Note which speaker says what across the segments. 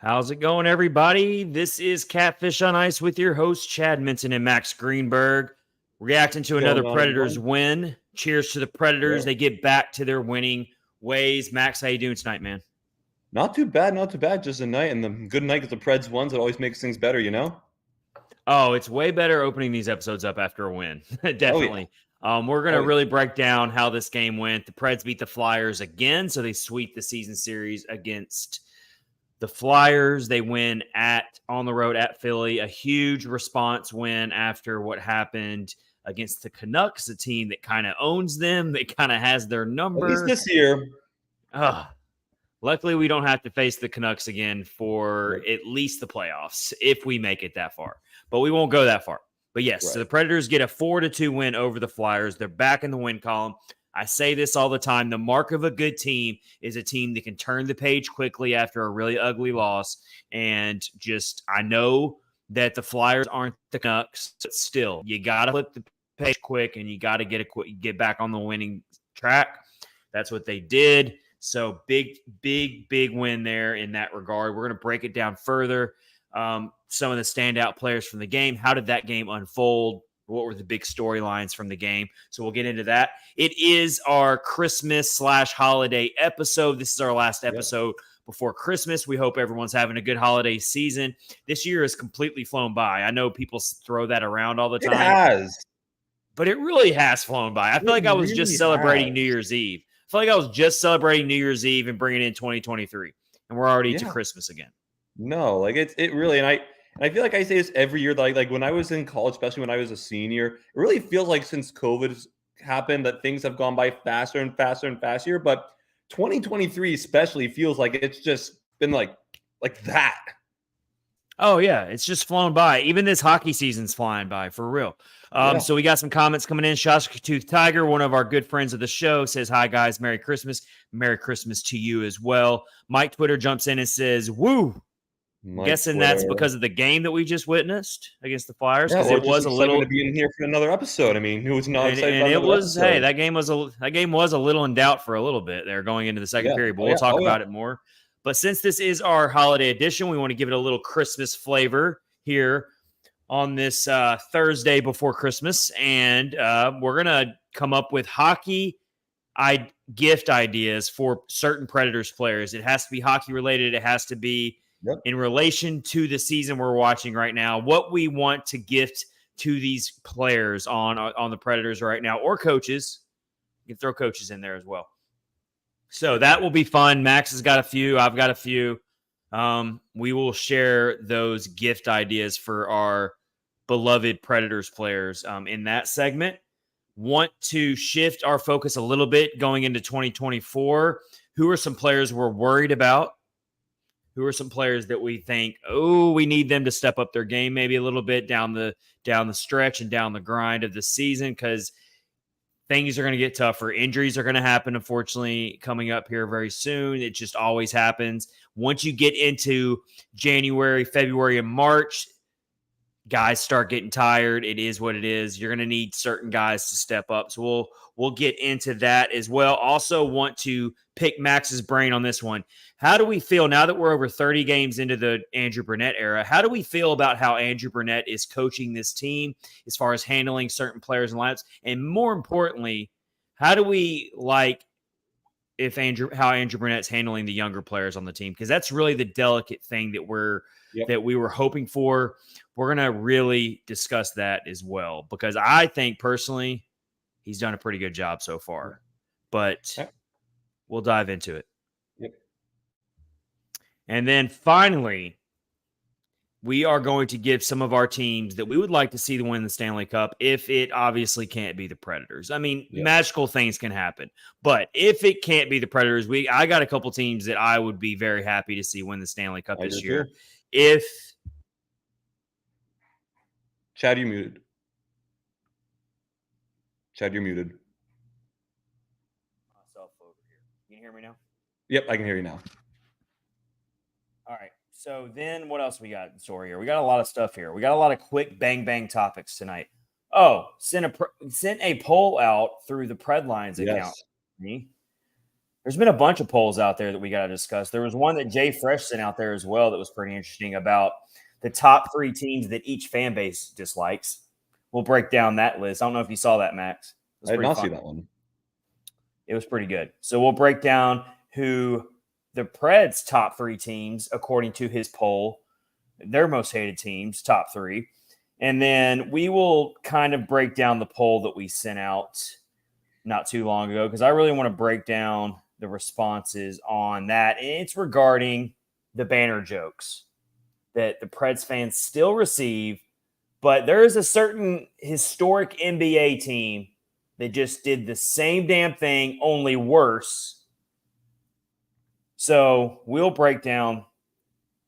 Speaker 1: How's it going, everybody? This is Catfish on Ice with your hosts, Chad Minton and Max Greenberg, reacting to another Predators win. Cheers to the Predators.
Speaker 2: Yeah.
Speaker 1: They get back to their winning ways. Max, how you doing tonight, man?
Speaker 2: Not too bad, not too bad. Just a night, and the good night that the Preds won, it always makes things better, you know?
Speaker 1: Oh, it's way better opening these episodes up after a win. Definitely. We're going to really break down how this game went. The Preds beat the Flyers again, so they sweep the season series against the Flyers. They win on the road at Philly, a huge response win after what happened against the Canucks, a team that kind of owns them, that kind of has their number.
Speaker 2: At least this year.
Speaker 1: Luckily, we don't have to face the Canucks again for at least the playoffs if we make it that far. But we won't go that far. But yes, So the Predators get a 4-2 win over the Flyers. They're back in the win column. I say this all the time. The mark of a good team is a team that can turn the page quickly after a really ugly loss. And I know that the Flyers aren't the Canucks, but still, you got to flip the page quick and you got to get back on the winning track. That's what they did. So big win there in that regard. We're going to break it down further. Some of the standout players from the game. How did that game unfold? What were the big storylines from the game? So we'll get into that. It is our Christmas/holiday episode. This is our last episode before Christmas. We hope everyone's having a good holiday season. This year has completely flown by. I know people throw that around all the time.
Speaker 2: It has.
Speaker 1: But it really has flown by. I feel like I was just celebrating New Year's Eve. I feel like I was just celebrating New Year's Eve and bringing in 2023. And we're already to Christmas again.
Speaker 2: No, like it really, and I feel like I say this every year, like when I was in college, especially when I was a senior, it really feels like since COVID happened that things have gone by faster and faster and faster. But 2023 especially feels like it's just been like that.
Speaker 1: Oh, yeah. It's just flown by. Even this hockey season's flying by, for real. So we got some comments coming in. Shashka Tiger, one of our good friends of the show, says, "Hi, guys. Merry Christmas. Merry Christmas to you as well." Mike Twitter jumps in and says, "Woo." Guessing that's because of the game that we just witnessed against the Flyers, because it was a little
Speaker 2: to be in here for another episode. I mean, who was not excited?
Speaker 1: And it was episode? Hey, that game was a little in doubt for a little bit there going into the second period, but we'll talk about it more. But since this is our holiday edition, we want to give it a little Christmas flavor here on this Thursday before Christmas, and we're gonna come up with hockey gift ideas for certain Predators players. It has to be hockey related. It has to be in relation to the season we're watching right now, what we want to gift to these players on the Predators right now, or coaches. You can throw coaches in there as well. So that will be fun. Max has got a few. I've got a few. We will share those gift ideas for our beloved Predators players in that segment. Want to shift our focus a little bit going into 2024. Who are some players we're worried about? Who are some players that we think, we need them to step up their game maybe a little bit down the stretch and down the grind of the season, because things are going to get tougher. Injuries are going to happen, unfortunately, coming up here very soon. It just always happens. Once you get into January, February, and March, guys start getting tired. It is what it is. You're going to need certain guys to step up. So we'll get into that as well. Also want to pick Max's brain on this one. How do we feel now that we're over 30 games into the Andrew Brunette era? How do we feel about how Andrew Brunette is coaching this team as far as handling certain players and lineups? And more importantly, how do we like how Andrew Brunette's handling the younger players on the team? Because that's really the delicate thing that we were hoping for. We're going to really discuss that as well, because I think personally he's done a pretty good job so far, but we'll dive into it. And then finally, we are going to give some of our teams that we would like to see to win the Stanley Cup, if it obviously can't be the Predators. I mean, magical things can happen, but if it can't be the Predators, I got a couple teams that I would be very happy to see win the Stanley Cup this year.
Speaker 2: Chad, you're muted. Chad, you're muted.
Speaker 1: Myself over here. You can hear me now?
Speaker 2: Yep, I can hear you now.
Speaker 1: All right. So then what else we got in store here? We got a lot of stuff here. We got a lot of quick bang topics tonight. Oh, sent a poll out through the Pred Lines account. There's been a bunch of polls out there that we got to discuss. There was one that Jay Fresh sent out there as well that was pretty interesting about the top 3 teams that each fan base dislikes. We'll break down that list. I don't know if you saw that, Max.
Speaker 2: I did not see that one.
Speaker 1: It was pretty good. So we'll break down who the Preds' top 3 teams, according to his poll, their most hated teams, top 3. And then we will kind of break down the poll that we sent out not too long ago, because I really want to break down the responses on that. And it's regarding the banner jokes that the Preds fans still receive. But there is a certain historic NBA team that just did the same damn thing, only worse. So we'll break down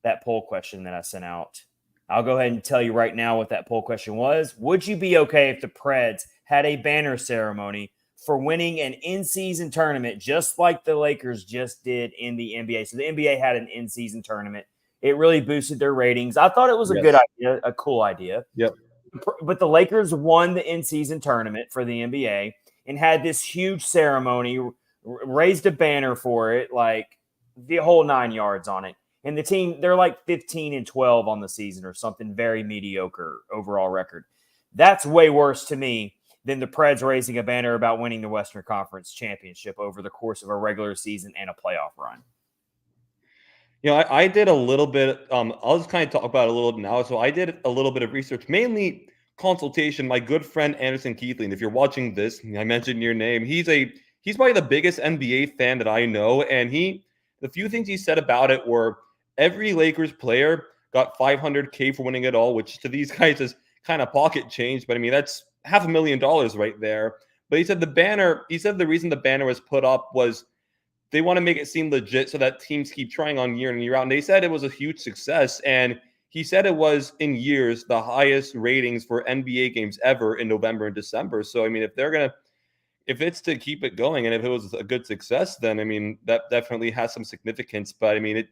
Speaker 1: that poll question that I sent out. I'll go ahead and tell you right now what that poll question was. Would you be okay if the Preds had a banner ceremony for winning an in-season tournament just like the Lakers just did in the NBA? So the NBA had an in-season tournament. It really boosted their ratings. I thought it was a good idea, a cool idea.
Speaker 2: Yep.
Speaker 1: But the Lakers won the in-season tournament for the NBA and had this huge ceremony, raised a banner for it, like the whole 9 yards on it. And the team, they're like 15-12 on the season or something, very mediocre overall record. That's way worse to me than the Preds raising a banner about winning the Western Conference Championship over the course of a regular season and a playoff run.
Speaker 2: You know, I did a little bit. I'll just kind of talk about it a little now. So I did a little bit of research, mainly consultation. My good friend Anderson Keithling. If you're watching this, I mentioned your name. He's probably the biggest NBA fan that I know, and the few things he said about it were every Lakers player got $500K for winning it all, which to these guys is kind of pocket change. But I mean, that's $500,000 right there. But he said the reason the banner was put up was they want to make it seem legit so that teams keep trying on year in and year out. And they said it was a huge success. And he said it was, in years, the highest ratings for NBA games ever in November and December. So, I mean, if it's to keep it going and if it was a good success, then, I mean, that definitely has some significance. But, I mean,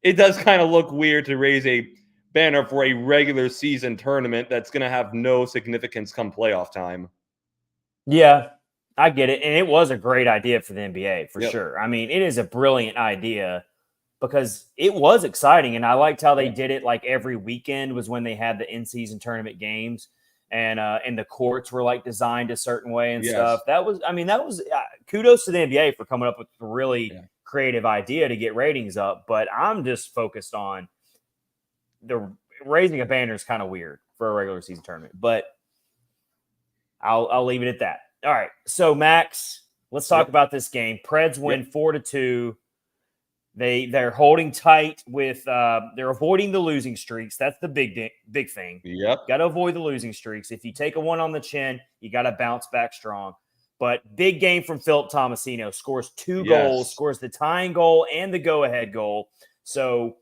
Speaker 2: it does kind of look weird to raise a banner for a regular season tournament that's going to have no significance come playoff time.
Speaker 1: Yeah, I get it. And it was a great idea for the NBA, for sure. I mean, it is a brilliant idea because it was exciting. And I liked how they did it. Like every weekend was when they had the in-season tournament games. And the courts were like designed a certain way and stuff. That was kudos to the NBA for coming up with a really creative idea to get ratings up. But I'm just focused on the raising a banner is kind of weird for a regular season tournament. But I'll leave it at that. All right. So Max, let's talk about this game. Preds win 4-2. They're holding tight with they're avoiding the losing streaks. That's the big thing.
Speaker 2: Yep.
Speaker 1: Got to avoid the losing streaks. If you take a one on the chin, you got to bounce back strong. But big game from Philip Tomasino. Scores 2 goals, scores the tying goal and the go-ahead goal. So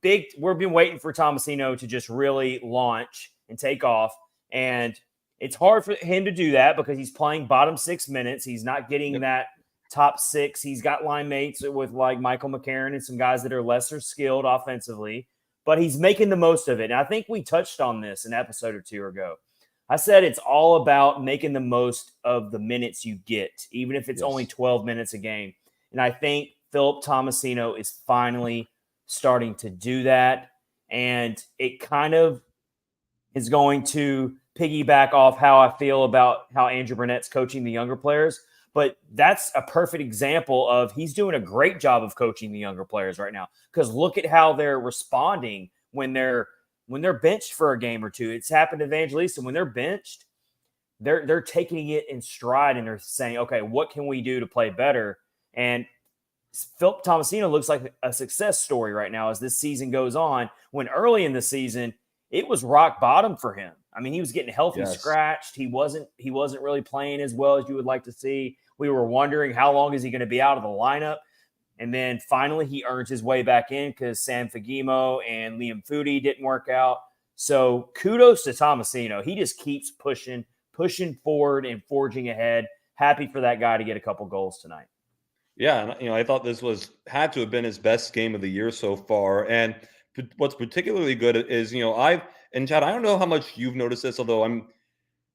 Speaker 1: big. We've been waiting for Tomasino to just really launch and take off. And it's hard for him to do that because he's playing bottom 6 minutes. He's not getting that top 6. He's got line mates with like Michael McCarron and some guys that are lesser skilled offensively, but he's making the most of it. And I think we touched on this an episode or 2 ago. I said it's all about making the most of the minutes you get, even if it's only 12 minutes a game. And I think Philip Tomasino is finally starting to do that. And it kind of is going to piggyback off how I feel about how Andrew Brunette's coaching the younger players. But that's a perfect example of he's doing a great job of coaching the younger players right now. Because look at how they're responding when they're benched for a game or 2. It's happened to Evangelista. When they're benched, they're taking it in stride and they're saying, okay, what can we do to play better? And Philip Tomasino looks like a success story right now as this season goes on, when early in the season, it was rock bottom for him. I mean, he was getting healthy scratched. He wasn't really playing as well as you would like to see. We were wondering how long is he going to be out of the lineup. And then finally he earns his way back in because Sam Fagimo and Liam Foudy didn't work out. So kudos to Tomasino. He just keeps pushing forward and forging ahead. Happy for that guy to get a couple goals tonight.
Speaker 2: Yeah, and I thought this had to have been his best game of the year so far. And what's particularly good is, and Chad, I don't know how much you've noticed this, although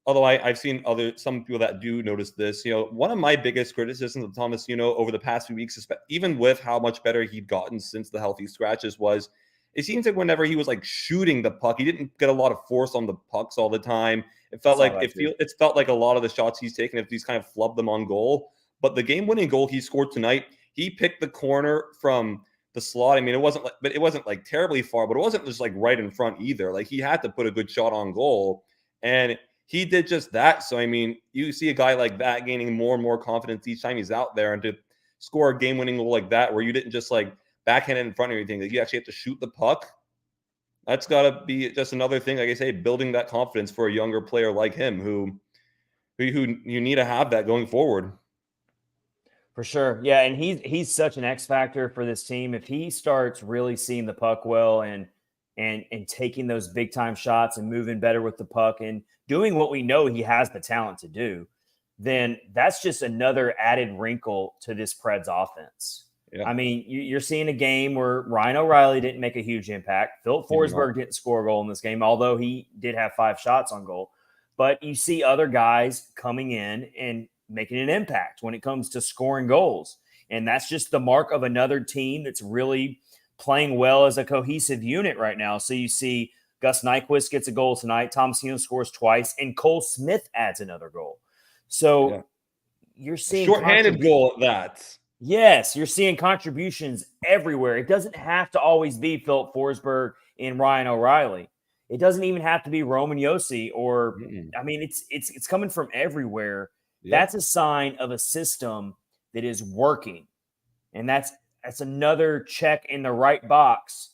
Speaker 2: although I've seen some people that do notice this, one of my biggest criticisms of Tomasino over the past few weeks, even with how much better he'd gotten since the healthy scratches, was it seems like whenever he was like shooting the puck, he didn't get a lot of force on the pucks all the time. It felt like it felt like a lot of the shots he's taken, if he's kind of flubbed them on goal. But the game-winning goal he scored tonight, he picked the corner from the slot. I mean, it wasn't like terribly far, but it wasn't just like right in front either. Like he had to put a good shot on goal, and he did just that. So I mean, you see a guy like that gaining more and more confidence each time he's out there, and to score a game-winning goal like that, where you didn't just like backhand it in front of anything, that you actually have to shoot the puck. That's got to be just another thing, like I say, building that confidence for a younger player like him, who you need to have that going forward.
Speaker 1: For sure. Yeah, and he's such an X factor for this team. If he starts really seeing the puck well and taking those big time shots and moving better with the puck and doing what we know he has the talent to do, then that's just another added wrinkle to this Preds offense. Yeah. I mean, you're seeing a game where Ryan O'Reilly didn't make a huge impact. Philip Forsberg didn't score a goal in this game, although he did have 5 shots on goal. But you see other guys coming in and making an impact when it comes to scoring goals. And that's just the mark of another team that's really playing well as a cohesive unit right now. So you see Gus Nyquist gets a goal tonight, Tomasino scores twice, and Cole Smith adds another goal. So you're seeing
Speaker 2: shorthanded goal at that.
Speaker 1: Yes, you're seeing contributions everywhere. It doesn't have to always be Philip Forsberg and Ryan O'Reilly. It doesn't even have to be Roman Josi or I mean, it's coming from everywhere. Yep. That's a sign of a system that is working. And that's another check in the right box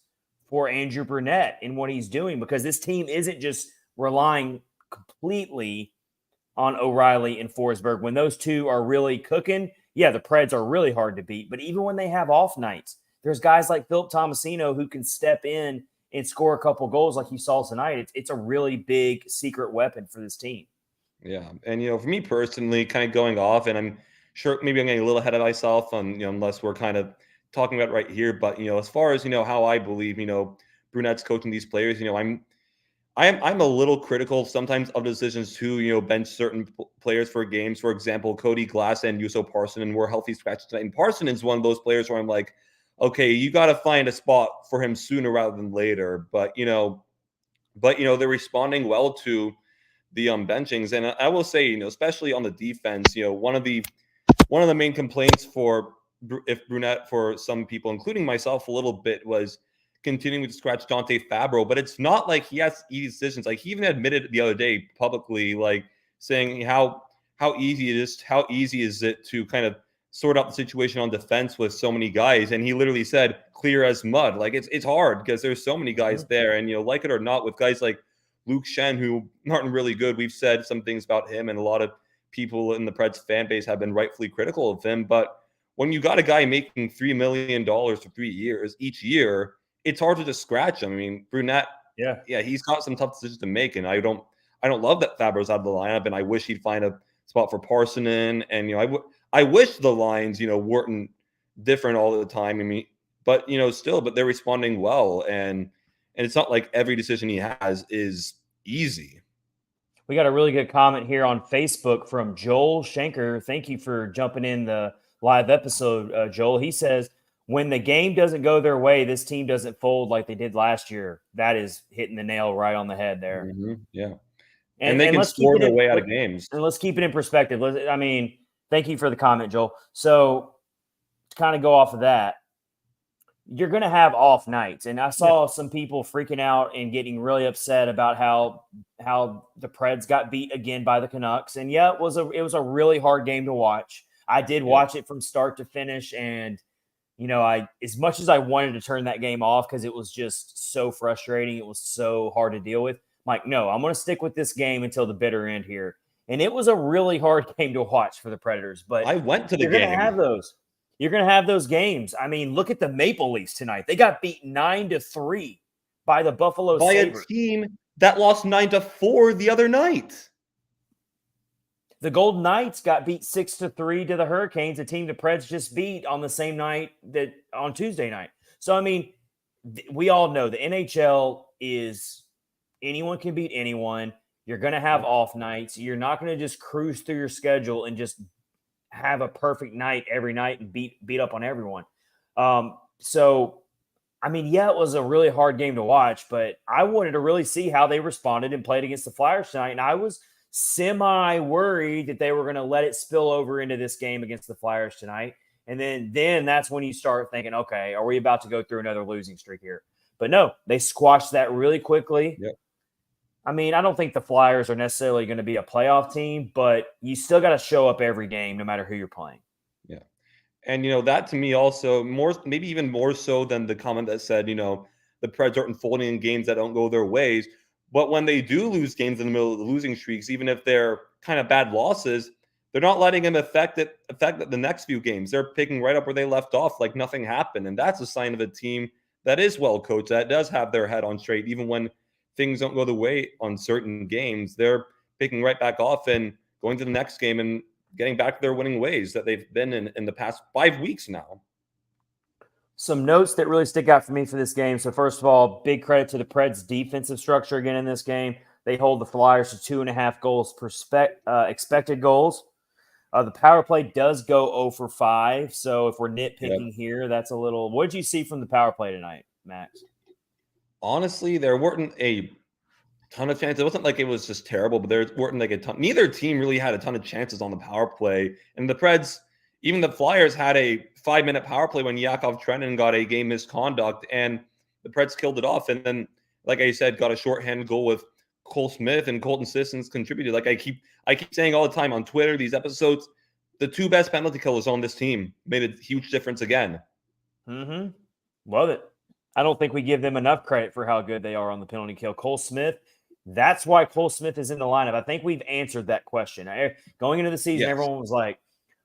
Speaker 1: for Andrew Brunette in what he's doing, because this team isn't just relying completely on O'Reilly and Forsberg. When those two are really cooking, yeah, the Preds are really hard to beat. But even when they have off nights, there's guys like Philip Tomasino who can step in and score a couple goals like you saw tonight. It's a really big secret weapon for this team.
Speaker 2: Yeah. And, for me personally, kind of going off, and I'm sure maybe I'm getting a little ahead of myself on, unless we're kind of talking about right here. But, as far as, how I believe, Brunette's coaching these players, I'm a little critical sometimes of decisions to, bench certain players for games. For example, Cody Glass and Juuso Parssinen were healthy scratches tonight. And Parsonen's one of those players where I'm like, okay, you got to find a spot for him sooner rather than later. But they're responding well to the benchings. And I will say, especially on the defense, one of the main complaints for Brunette, for some people, including myself a little bit, was continuing to scratch Dante Fabro. But it's not like he has easy decisions. Like, he even admitted the other day publicly, like saying how easy is it to kind of sort out the situation on defense with so many guys. And he literally said, clear as mud. Like, it's hard because there's so many guys there. And, like it or not, with guys like Luke Shen, who aren't really good, we've said some things about him, and a lot of people in the Preds fan base have been rightfully critical of him. But when you got a guy making $3 million for 3 years each year, it's hard to just scratch him. I mean, Brunette, he's got some tough decisions to make, and I don't love that Fabro's out of the lineup, and I wish he'd find a spot for Parssinen. And I wish the lines weren't different all the time. I mean, but but they're responding well, and it's not like every decision he has is easy.
Speaker 1: We got a really good comment here on Facebook from Joel Schenker. Thank you for jumping in the live episode, Joel. He says, when the game doesn't go their way, this team doesn't fold like they did last year. That is hitting the nail right on the head there.
Speaker 2: Mm-hmm. Yeah. And they can score their way out of games.
Speaker 1: And let's keep it in perspective. Thank you for the comment, Joel. So to kind of go off of that, you're going to have off nights. And I saw some people freaking out and getting really upset about how the Preds got beat again by the Canucks. And it was a really hard game to watch. I did watch it from start to finish. And, as much as I wanted to turn that game off because it was just so frustrating, it was so hard to deal with, I'm like, no, I'm going to stick with this game until the bitter end here. And it was a really hard game to watch for the Predators. But
Speaker 2: I went to the game.
Speaker 1: You're going to have those. You're going to have those games. I mean, look at the Maple Leafs tonight. They got beat 9-3 by the Buffalo Sabres.
Speaker 2: A team that lost 9-4 the other night.
Speaker 1: The Golden Knights got beat 6-3 to the Hurricanes, a team the Preds just beat on the same night on Tuesday night. So, I mean, we all know the NHL is anyone can beat anyone. You're going to have off nights. You're not going to just cruise through your schedule and just have a perfect night every night and beat up on everyone. So, I mean, yeah, it was a really hard game to watch, but I wanted to really see how they responded and played against the Flyers tonight. And I was semi-worried that they were going to let it spill over into this game against the Flyers tonight. And then that's when you start thinking, okay, are we about to go through another losing streak here? But no, they squashed that really quickly.
Speaker 2: Yep.
Speaker 1: I mean, I don't think the Flyers are necessarily going to be a playoff team, but you still got to show up every game no matter who you're playing.
Speaker 2: Yeah. And, that to me also maybe even more so than the comment that said, the Preds aren't folding in games that don't go their ways. But when they do lose games in the middle of the losing streaks, even if they're kind of bad losses, they're not letting them affect the next few games. They're picking right up where they left off like nothing happened. And that's a sign of a team that is well coached, that does have their head on straight. Even when things don't go the way on certain games, they're picking right back off and going to the next game and getting back to their winning ways that they've been in the past 5 weeks now.
Speaker 1: Some notes that really stick out for me for this game. So first of all, big credit to the Preds' defensive structure again in this game. They hold the Flyers to 2.5 goals per expected goals. The power play does go 0 for 5. So if we're nitpicking here, that's a little. What did you see from the power play tonight, Max?
Speaker 2: Honestly, there weren't a ton of chances. It wasn't like it was just terrible, but there weren't like a ton. Neither team really had a ton of chances on the power play. And the Preds, even the Flyers, had a 5-minute power play when Yakov Trenin got a game misconduct, and the Preds killed it off. And then, like I said, got a shorthanded goal with Cole Smith, and Colton Sissons contributed. Like I keep saying all the time on Twitter, these episodes, the 2 best penalty killers on this team made a huge difference again.
Speaker 1: Mm-hmm. Love it. I don't think we give them enough credit for how good they are on the penalty kill. Cole Smith, that's why Cole Smith is in the lineup. I think we've answered that question. Going into the season, everyone was like,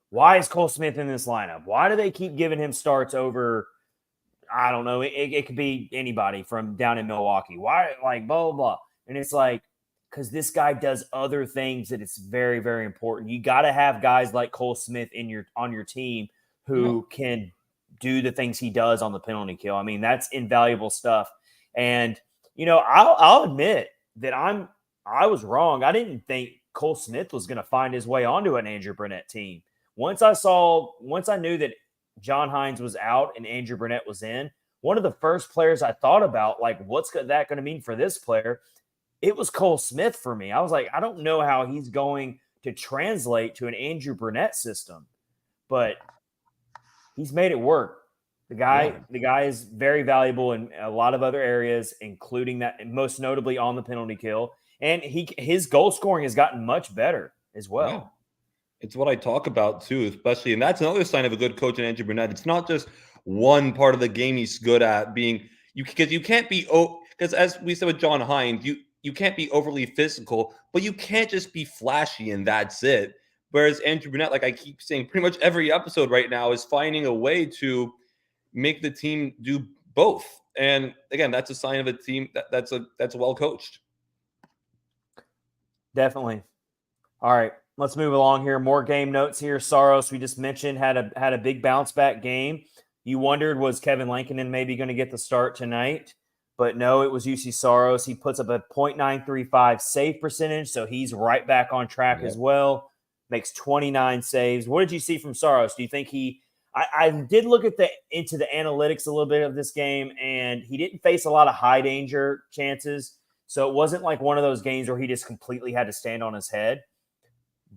Speaker 1: why is Cole Smith in this lineup? Why do they keep giving him starts over, I don't know, it could be anybody from down in Milwaukee. Why, like, blah, blah, blah. And it's like, because this guy does other things that it's very, very important. You got to have guys like Cole Smith on your team who can do the things he does on the penalty kill. I mean, that's invaluable stuff. And, I'll admit that I was wrong. I didn't think Cole Smith was going to find his way onto an Andrew Brunette team. Once I knew that John Hines was out and Andrew Brunette was in, one of the first players I thought about, like, what's that going to mean for this player? It was Cole Smith for me. I was like, I don't know how he's going to translate to an Andrew Brunette system, but he's made it work. The guy is very valuable in a lot of other areas, including that, and most notably on the penalty kill. And his goal scoring has gotten much better as well.
Speaker 2: Yeah. It's what I talk about too, especially, and that's another sign of a good coach in Andrew Brunette. It's not just one part of the game he's good at because you can't be, because as we said with John Hines, you can't be overly physical, but you can't just be flashy and that's it. Whereas Andrew Brunette, like I keep saying, pretty much every episode right now is finding a way to make the team do both. And again, that's a sign of a team that's well coached.
Speaker 1: Definitely. All right, let's move along here. More game notes here. Saros, we just mentioned, had a big bounce back game. You wondered, was Kevin Lankinen maybe going to get the start tonight? But no, it was UC Saros. He puts up a .935 save percentage, so he's right back on track as well. Makes 29 saves. What did you see from Saros? Do you think I did look into the analytics a little bit of this game, and he didn't face a lot of high danger chances. So it wasn't like one of those games where he just completely had to stand on his head.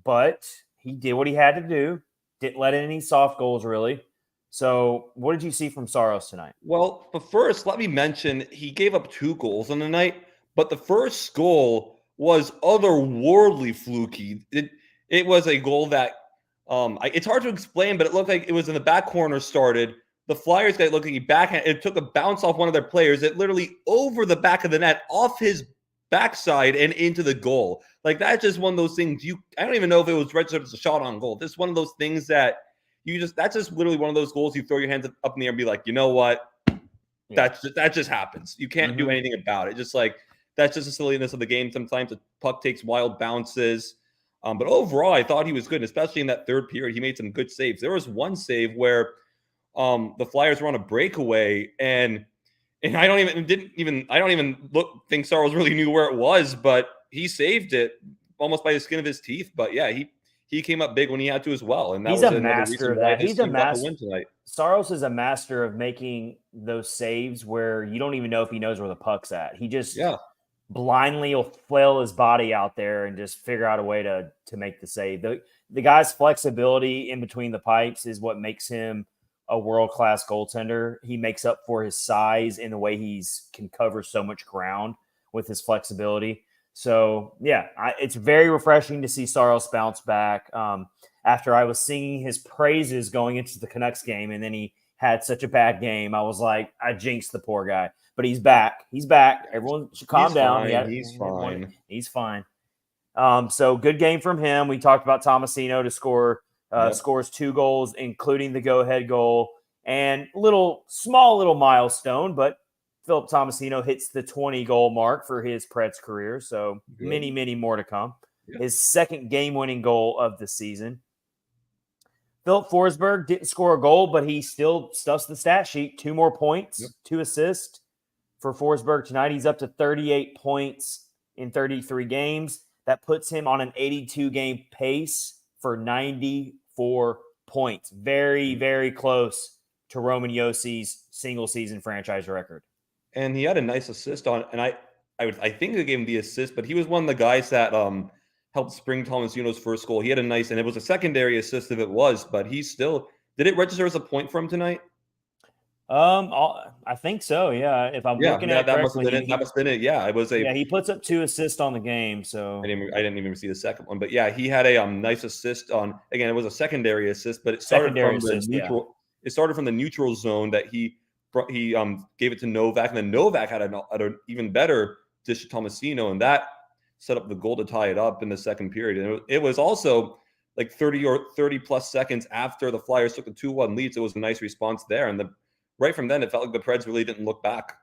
Speaker 1: But he did what he had to do. Didn't let in any soft goals, really. So what did you see from Saros tonight?
Speaker 2: Well, but first, let me mention he gave up 2 goals on the night, but the first goal was otherworldly fluky. It was a goal that it's hard to explain, but it looked like it was in the back corner started. The Flyers guy looked like he backhand. It took a bounce off one of their players. It literally over the back of the net, off his backside and into the goal. Like, that's just one of those things. I don't even know if it was registered as a shot on goal. This is one of those things that that's just literally one of those goals you throw your hands up in the air and be like, you know what? That just happens. You can't do anything about it. Just like, that's just the silliness of the game. Sometimes the puck takes wild bounces. But overall, I thought he was good, especially in that third period. He made some good saves. There was one save where the Flyers were on a breakaway, and I don't even think Saros really knew where it was, but he saved it almost by the skin of his teeth. But yeah, he came up big when he had to as well, and that
Speaker 1: He's
Speaker 2: was
Speaker 1: a
Speaker 2: another
Speaker 1: master
Speaker 2: reason
Speaker 1: of
Speaker 2: why
Speaker 1: that.
Speaker 2: his
Speaker 1: He's a
Speaker 2: team got the
Speaker 1: master.
Speaker 2: win tonight.
Speaker 1: Saros is a master of making those saves where you don't even know if he knows where the puck's at. He just blindly will flail his body out there and just figure out a way to make the save. The guy's flexibility in between the pipes is what makes him a world-class goaltender. He makes up for his size in the way he's can cover so much ground with his flexibility. So, yeah, it's very refreshing to see Saros bounce back after I was singing his praises going into the Canucks game, and then he had such a bad game. I was like, I jinxed the poor guy. But he's back. He's back. Everyone should calm down.
Speaker 2: He's fine.
Speaker 1: He's fine. So good game from him. We talked about Tomasino to score, scores 2 goals, including the go-ahead goal. And small little milestone, but Philip Tomasino hits the 20-goal mark for his Preds career. So many, many more to come. Yep. His second game-winning goal of the season. Philip Forsberg didn't score a goal, but he still stuffs the stat sheet. 2 more points, 2 assists for Forsberg tonight. He's up to 38 points in 33 games. That puts him on an 82-game pace for 94 points. Very, very close to Roman Yossi's single-season franchise record.
Speaker 2: And he had a nice assist on, and I think they gave him the assist, but he was one of the guys that helped spring Tomasino's first goal. He had a nice, and it was a secondary assist if it was, but he still did it register as a point for him tonight?
Speaker 1: I think so. Yeah, if I'm looking at it
Speaker 2: that
Speaker 1: correctly,
Speaker 2: must have been it. Yeah, it was a.
Speaker 1: Yeah, he puts up 2 assists on the game. So
Speaker 2: I didn't even see the second one, but yeah, he had a nice assist on. Again, it was a secondary assist, but it started from the neutral. Yeah. It started from the neutral zone that he gave it to Novak, and then Novak had an even better dish to Tomasino, and that set up the goal to tie it up in the second period. And it was also like 30 plus seconds after the Flyers took the 2-1 lead. So it was a nice response there, and right from then, it felt like the Preds really didn't look back.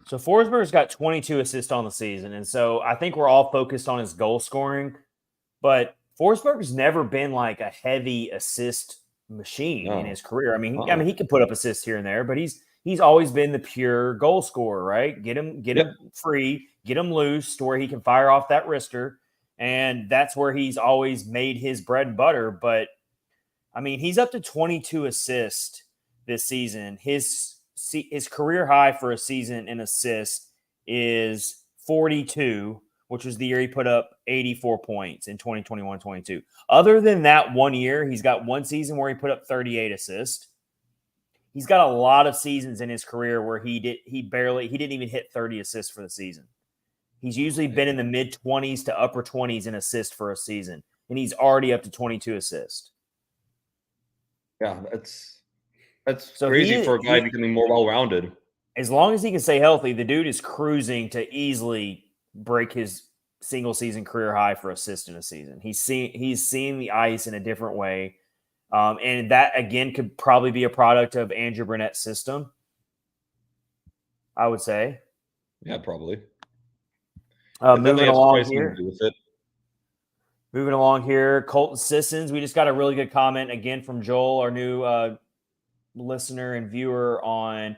Speaker 1: So Forsberg's got 22 assists on the season, and so I think we're all focused on his goal scoring, but Forsberg's never been like a heavy assist machine in his career. I mean, he can put up assists here and there, but he's always been the pure goal scorer, right? Get him free, get him loose to where he can fire off that wrister, and that's where he's always made his bread and butter. But I mean, he's up to 22 assists this season. His career high for a season in assists is 42, which was the year he put up 84 points in 2021-22. Other than that 1 year, he's got one season where he put up 38 assists. He's got a lot of seasons in his career where he didn't even hit 30 assists for the season. He's usually been in the mid-20s to upper 20s in assists for a season, and he's already up to 22 assists.
Speaker 2: Yeah, that's so crazy for a guy becoming more well-rounded.
Speaker 1: As long as he can stay healthy, the dude is cruising to easily break his single-season career high for assists in a season. He's seeing the ice in a different way. And that, again, could probably be a product of Andrew Brunette's system, I would say.
Speaker 2: Yeah, probably.
Speaker 1: Moving along here, Colton Sissons. We just got a really good comment, again, from Joel, our new listener and viewer on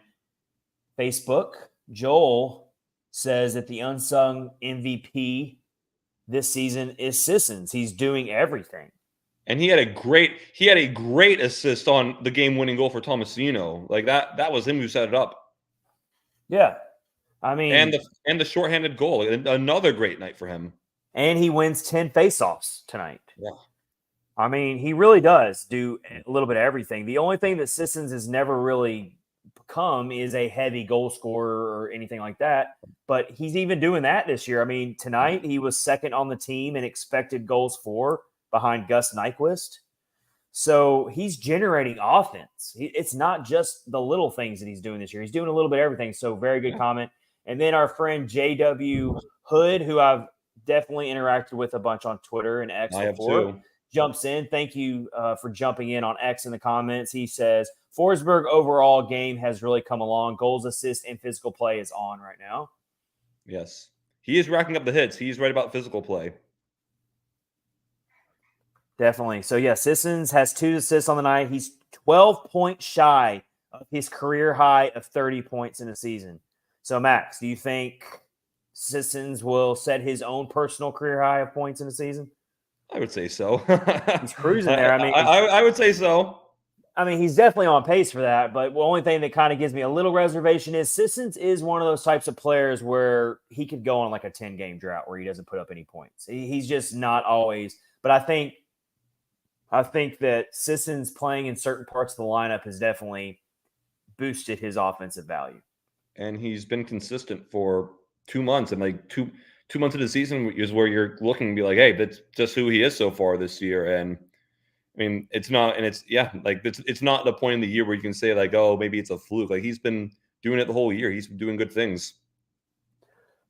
Speaker 1: Facebook. Joel says that the unsung MVP this season is Sissons. He's doing everything.
Speaker 2: And he had a great assist on the game-winning goal for Tomasino. Like that was him who set it up.
Speaker 1: Yeah. I mean,
Speaker 2: and the shorthanded goal, another great night for him.
Speaker 1: And he wins 10 faceoffs tonight.
Speaker 2: Yeah.
Speaker 1: I mean, he really does do a little bit of everything. The only thing that Sissons has never really become is a heavy goal scorer or anything like that. But he's even doing that this year. I mean, tonight he was second on the team in expected goals for, behind Gus Nyquist. So he's generating offense. It's not just the little things that he's doing this year. He's doing a little bit of everything. So very good comment. And then our friend JW Hood, who I've definitely interacted with a bunch on Twitter and X before, jumps in. Thank you for jumping in on X in the comments. He says, Forsberg overall game has really come along. Goals, assists, and physical play is on right now.
Speaker 2: Yes. He is racking up the hits. He's right about physical play.
Speaker 1: Definitely. So, yeah, Sissons has 2 assists on the night. He's 12 points shy of his career high of 30 points in a season. So, Max, do you think Sissons will set his own personal career high of points in a season?
Speaker 2: I would say so.
Speaker 1: He's cruising there.
Speaker 2: I would say so.
Speaker 1: I mean, he's definitely on pace for that, but the only thing that kind of gives me a little reservation is Sissons is one of those types of players where he could go on like a 10-game drought where he doesn't put up any points. He's just not always. But I think that Sissons playing in certain parts of the lineup has definitely boosted his offensive value.
Speaker 2: And he's been consistent for 2 months, and like two months of the season is where you're looking and be like, hey, that's just who he is so far this year. And I mean, it's not the point in the year where you can say like, oh, maybe it's a fluke. Like he's been doing it the whole year. He's been doing good things.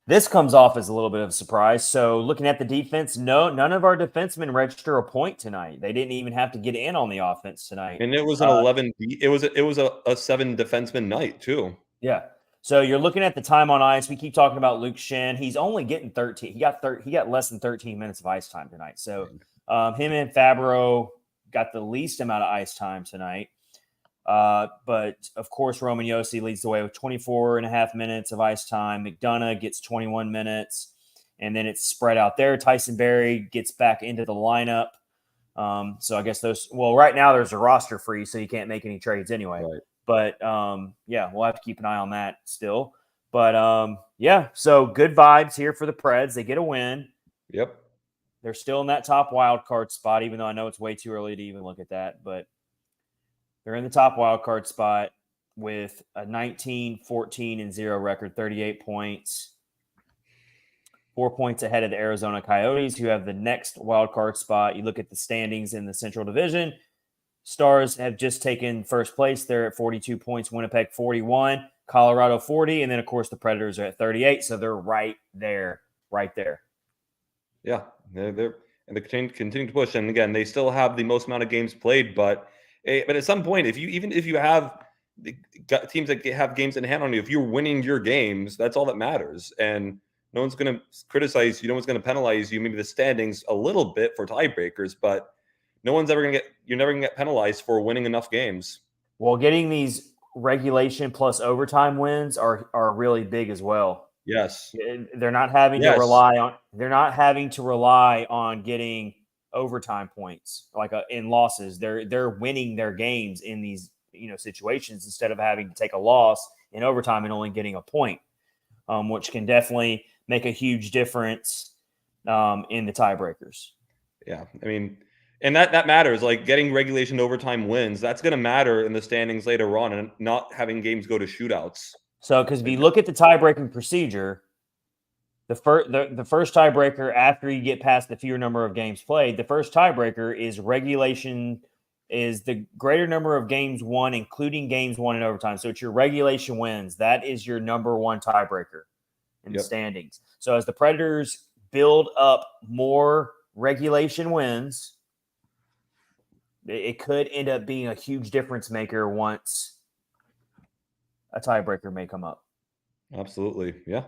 Speaker 1: This comes off as a little bit of a surprise. So looking at the defense, none of our defensemen register a point tonight. They didn't even have to get in on the offense tonight.
Speaker 2: And it was an 11. It was a 7 defenseman night too.
Speaker 1: Yeah. So you're looking at the time on ice. We keep talking about Luke Shen. He's only getting 13. He got less than 13 minutes of ice time tonight. So him and Fabro got the least amount of ice time tonight. But, of course, Roman Josi leads the way with 24 and a half minutes of ice time. McDonough gets 21 minutes, and then it's spread out there. Tyson Berry gets back into the lineup. So I guess right now there's a roster free, so you can't make any trades anyway.
Speaker 2: Right.
Speaker 1: But, we'll have to keep an eye on that still. But, so good vibes here for the Preds. They get a win.
Speaker 2: Yep.
Speaker 1: They're still in that top wild card spot, even though I know it's way too early to even look at that. But they're in the top wild card spot with a 19-14-0 record, 38 points, 4 points ahead of the Arizona Coyotes, who have the next wild card spot. You look at the standings in the Central Division. Stars have just taken first place. They're at 42 points. Winnipeg 41, Colorado 40, and then of course the Predators are at 38. So they're right there.
Speaker 2: Yeah, they continue to push, and again, they still have the most amount of games played. But at some point, if you have teams that have games in hand on you, if you're winning your games, that's all that matters. And no one's going to criticize you. No one's going to penalize you. Maybe the standings a little bit for tiebreakers, but you're never going to get penalized for winning enough games. Well, getting these regulation plus overtime wins are really big as well. Yes.
Speaker 1: They're not having to rely on getting overtime points like in losses. They're winning their games in these situations instead of having to take a loss in overtime and only getting a point, which can definitely make a huge difference in the tiebreakers.
Speaker 2: Yeah, I mean, and that matters. Like getting regulation overtime wins, that's going to matter in the standings later on, and not having games go to shootouts.
Speaker 1: So, because if you look at the tiebreaking procedure, the first tiebreaker after you get past the fewer number of games played, the first tiebreaker is regulation is the greater number of games won, including games won in overtime. So it's your regulation wins. That is your number one tiebreaker in the standings. So as the Predators build up more regulation wins, it could end up being a huge difference maker once a tiebreaker may come up.
Speaker 2: Absolutely. Yeah.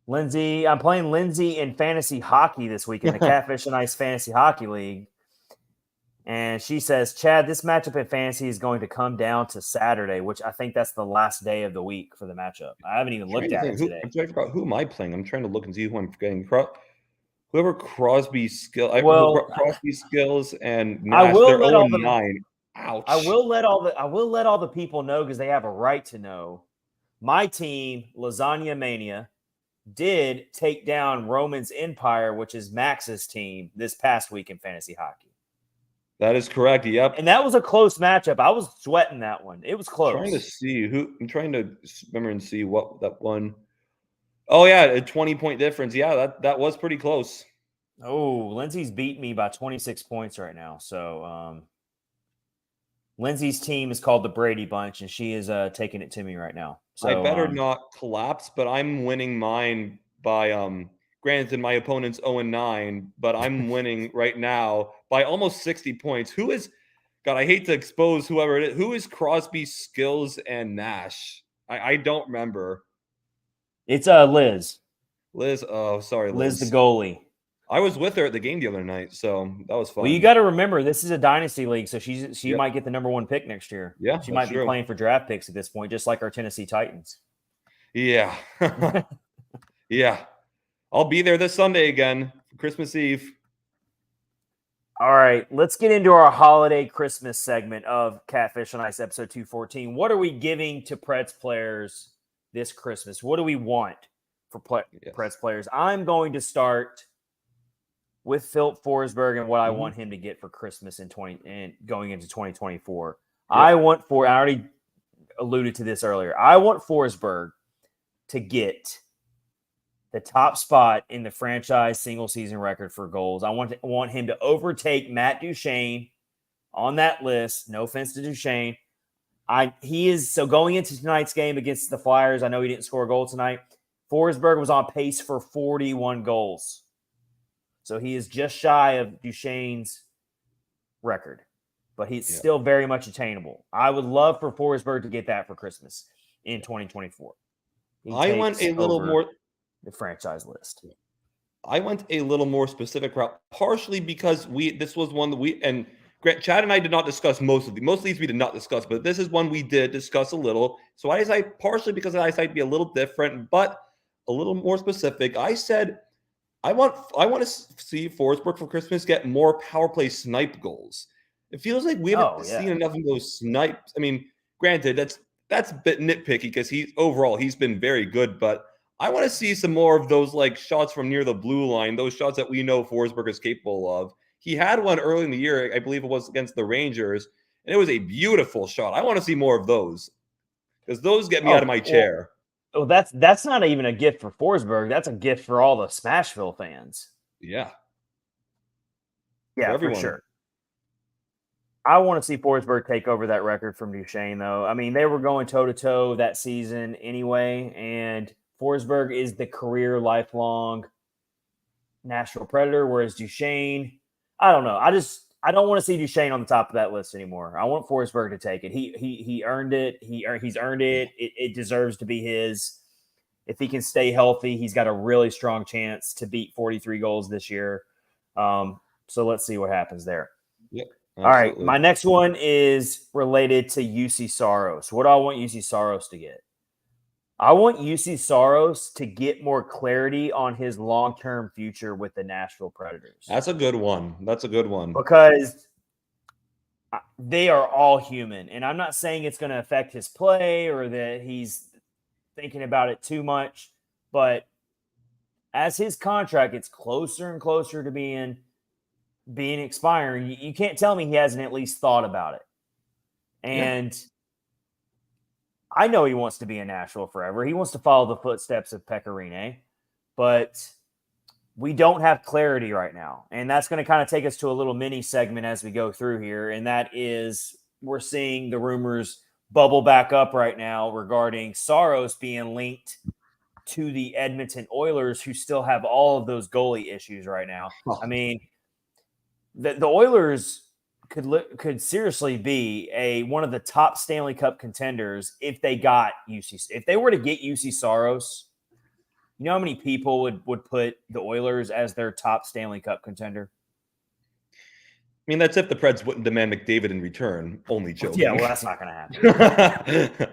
Speaker 1: Lindsay, I'm playing Lindsay in fantasy hockey this week in the Catfish and Ice Fantasy Hockey League. And she says, Chad, this matchup in fantasy is going to come down to Saturday, which I think that's the last day of the week for the matchup. I haven't even looked at it today.
Speaker 2: I'm trying to figure out who am I playing? I'm trying to look and see who I'm forgetting. Whoever Crosby Skills and Nash, they're 0-9. Ouch.
Speaker 1: I will let all the people know because they have a right to know. My team, Lasagna Mania, did take down Roman's Empire, which is Max's team, this past week in fantasy hockey.
Speaker 2: That is correct. Yep.
Speaker 1: And that was a close matchup. I was sweating that one. It was close.
Speaker 2: I'm trying to remember and see what that one. Oh yeah, a 20-point difference. Yeah, that was pretty close.
Speaker 1: Oh, Lindsay's beating me by 26 points right now. So Lindsay's team is called the Brady Bunch, and she is taking it to me right now. So
Speaker 2: I better not collapse, but I'm winning mine by granted my opponent's 0-9, but I'm winning right now by almost 60 points. Who is God, I hate to expose whoever it is. Who is Crosby, Skills, and Nash? I don't remember.
Speaker 1: It's Liz.
Speaker 2: Liz, oh sorry, Liz.
Speaker 1: Liz the goalie.
Speaker 2: I was with her at the game the other night, so that was fun.
Speaker 1: Well, you got to remember, this is a dynasty league, so she might get the number one pick next year.
Speaker 2: Yeah,
Speaker 1: she might be playing for draft picks at this point, just like our Tennessee Titans.
Speaker 2: Yeah. Yeah. I'll be there this Sunday again, Christmas Eve.
Speaker 1: All right, let's get into our holiday Christmas segment of Catfish on Ice, episode 214. What are we giving to Preds players this Christmas? What do we want for Preds players? I'm going to start with Philip Forsberg and what I want him to get for Christmas in going into 2024. Yep. I already alluded to this earlier. I want Forsberg to get the top spot in the franchise single season record for goals. I want him to overtake Matt Duchene on that list. No offense to Duchene. So going into tonight's game against the Flyers, I know he didn't score a goal tonight. Forsberg was on pace for 41 goals. So he is just shy of Duchene's record, but he's still very much attainable. I would love for Forsberg to get that for Christmas in 2024.
Speaker 2: I went a little more
Speaker 1: the franchise list.
Speaker 2: I went a little more specific route, partially because this was one that Chad and I did not discuss most of these we did not discuss, but this is one we did discuss a little. So I decided, partially because I decided to be a little different, but a little more specific. I said I want to see Forsberg for Christmas get more power play snipe goals. It feels like we haven't seen enough of those snipes. I mean, granted, that's a bit nitpicky because he's been very good, but I want to see some more of those like shots from near the blue line, those shots that we know Forsberg is capable of. He had one early in the year, I believe it was against the Rangers, and it was a beautiful shot. I want to see more of those because those get me out of my chair.
Speaker 1: Well, that's not even a gift for Forsberg. That's a gift for all the Smashville fans.
Speaker 2: Yeah.
Speaker 1: Yeah, for sure. I want to see Forsberg take over that record from Duchene, though. I mean, they were going toe-to-toe that season anyway, and Forsberg is the career lifelong Nashville Predator, whereas Duchene, I don't know. I don't want to see Duchene on the top of that list anymore. I want Forsberg to take it. He earned it. He's earned it. It deserves to be his. If he can stay healthy, he's got a really strong chance to beat 43 goals this year. So let's see what happens there.
Speaker 2: Yep.
Speaker 1: Absolutely. All right. My next one is related to UC Saros. What do I want UC Saros to get? I want UC Saros to get more clarity on his long-term future with the Nashville Predators.
Speaker 2: That's a good one.
Speaker 1: Because they are all human. And I'm not saying it's going to affect his play or that he's thinking about it too much. But as his contract gets closer and closer to being expiring, you can't tell me he hasn't at least thought about it. And I know he wants to be in Nashville forever. He wants to follow the footsteps of Pecorine, but we don't have clarity right now. And that's going to kind of take us to a little mini segment as we go through here. And that is, we're seeing the rumors bubble back up right now regarding Saros being linked to the Edmonton Oilers, who still have all of those goalie issues right now. I mean, the Oilers could seriously be one of the top Stanley Cup contenders if they got if they were to get UC Saros. You know how many people would put the Oilers as their top Stanley Cup contender?
Speaker 2: I mean, that's if the Preds wouldn't demand McDavid in return. Only joking.
Speaker 1: Yeah, well, that's not going to happen.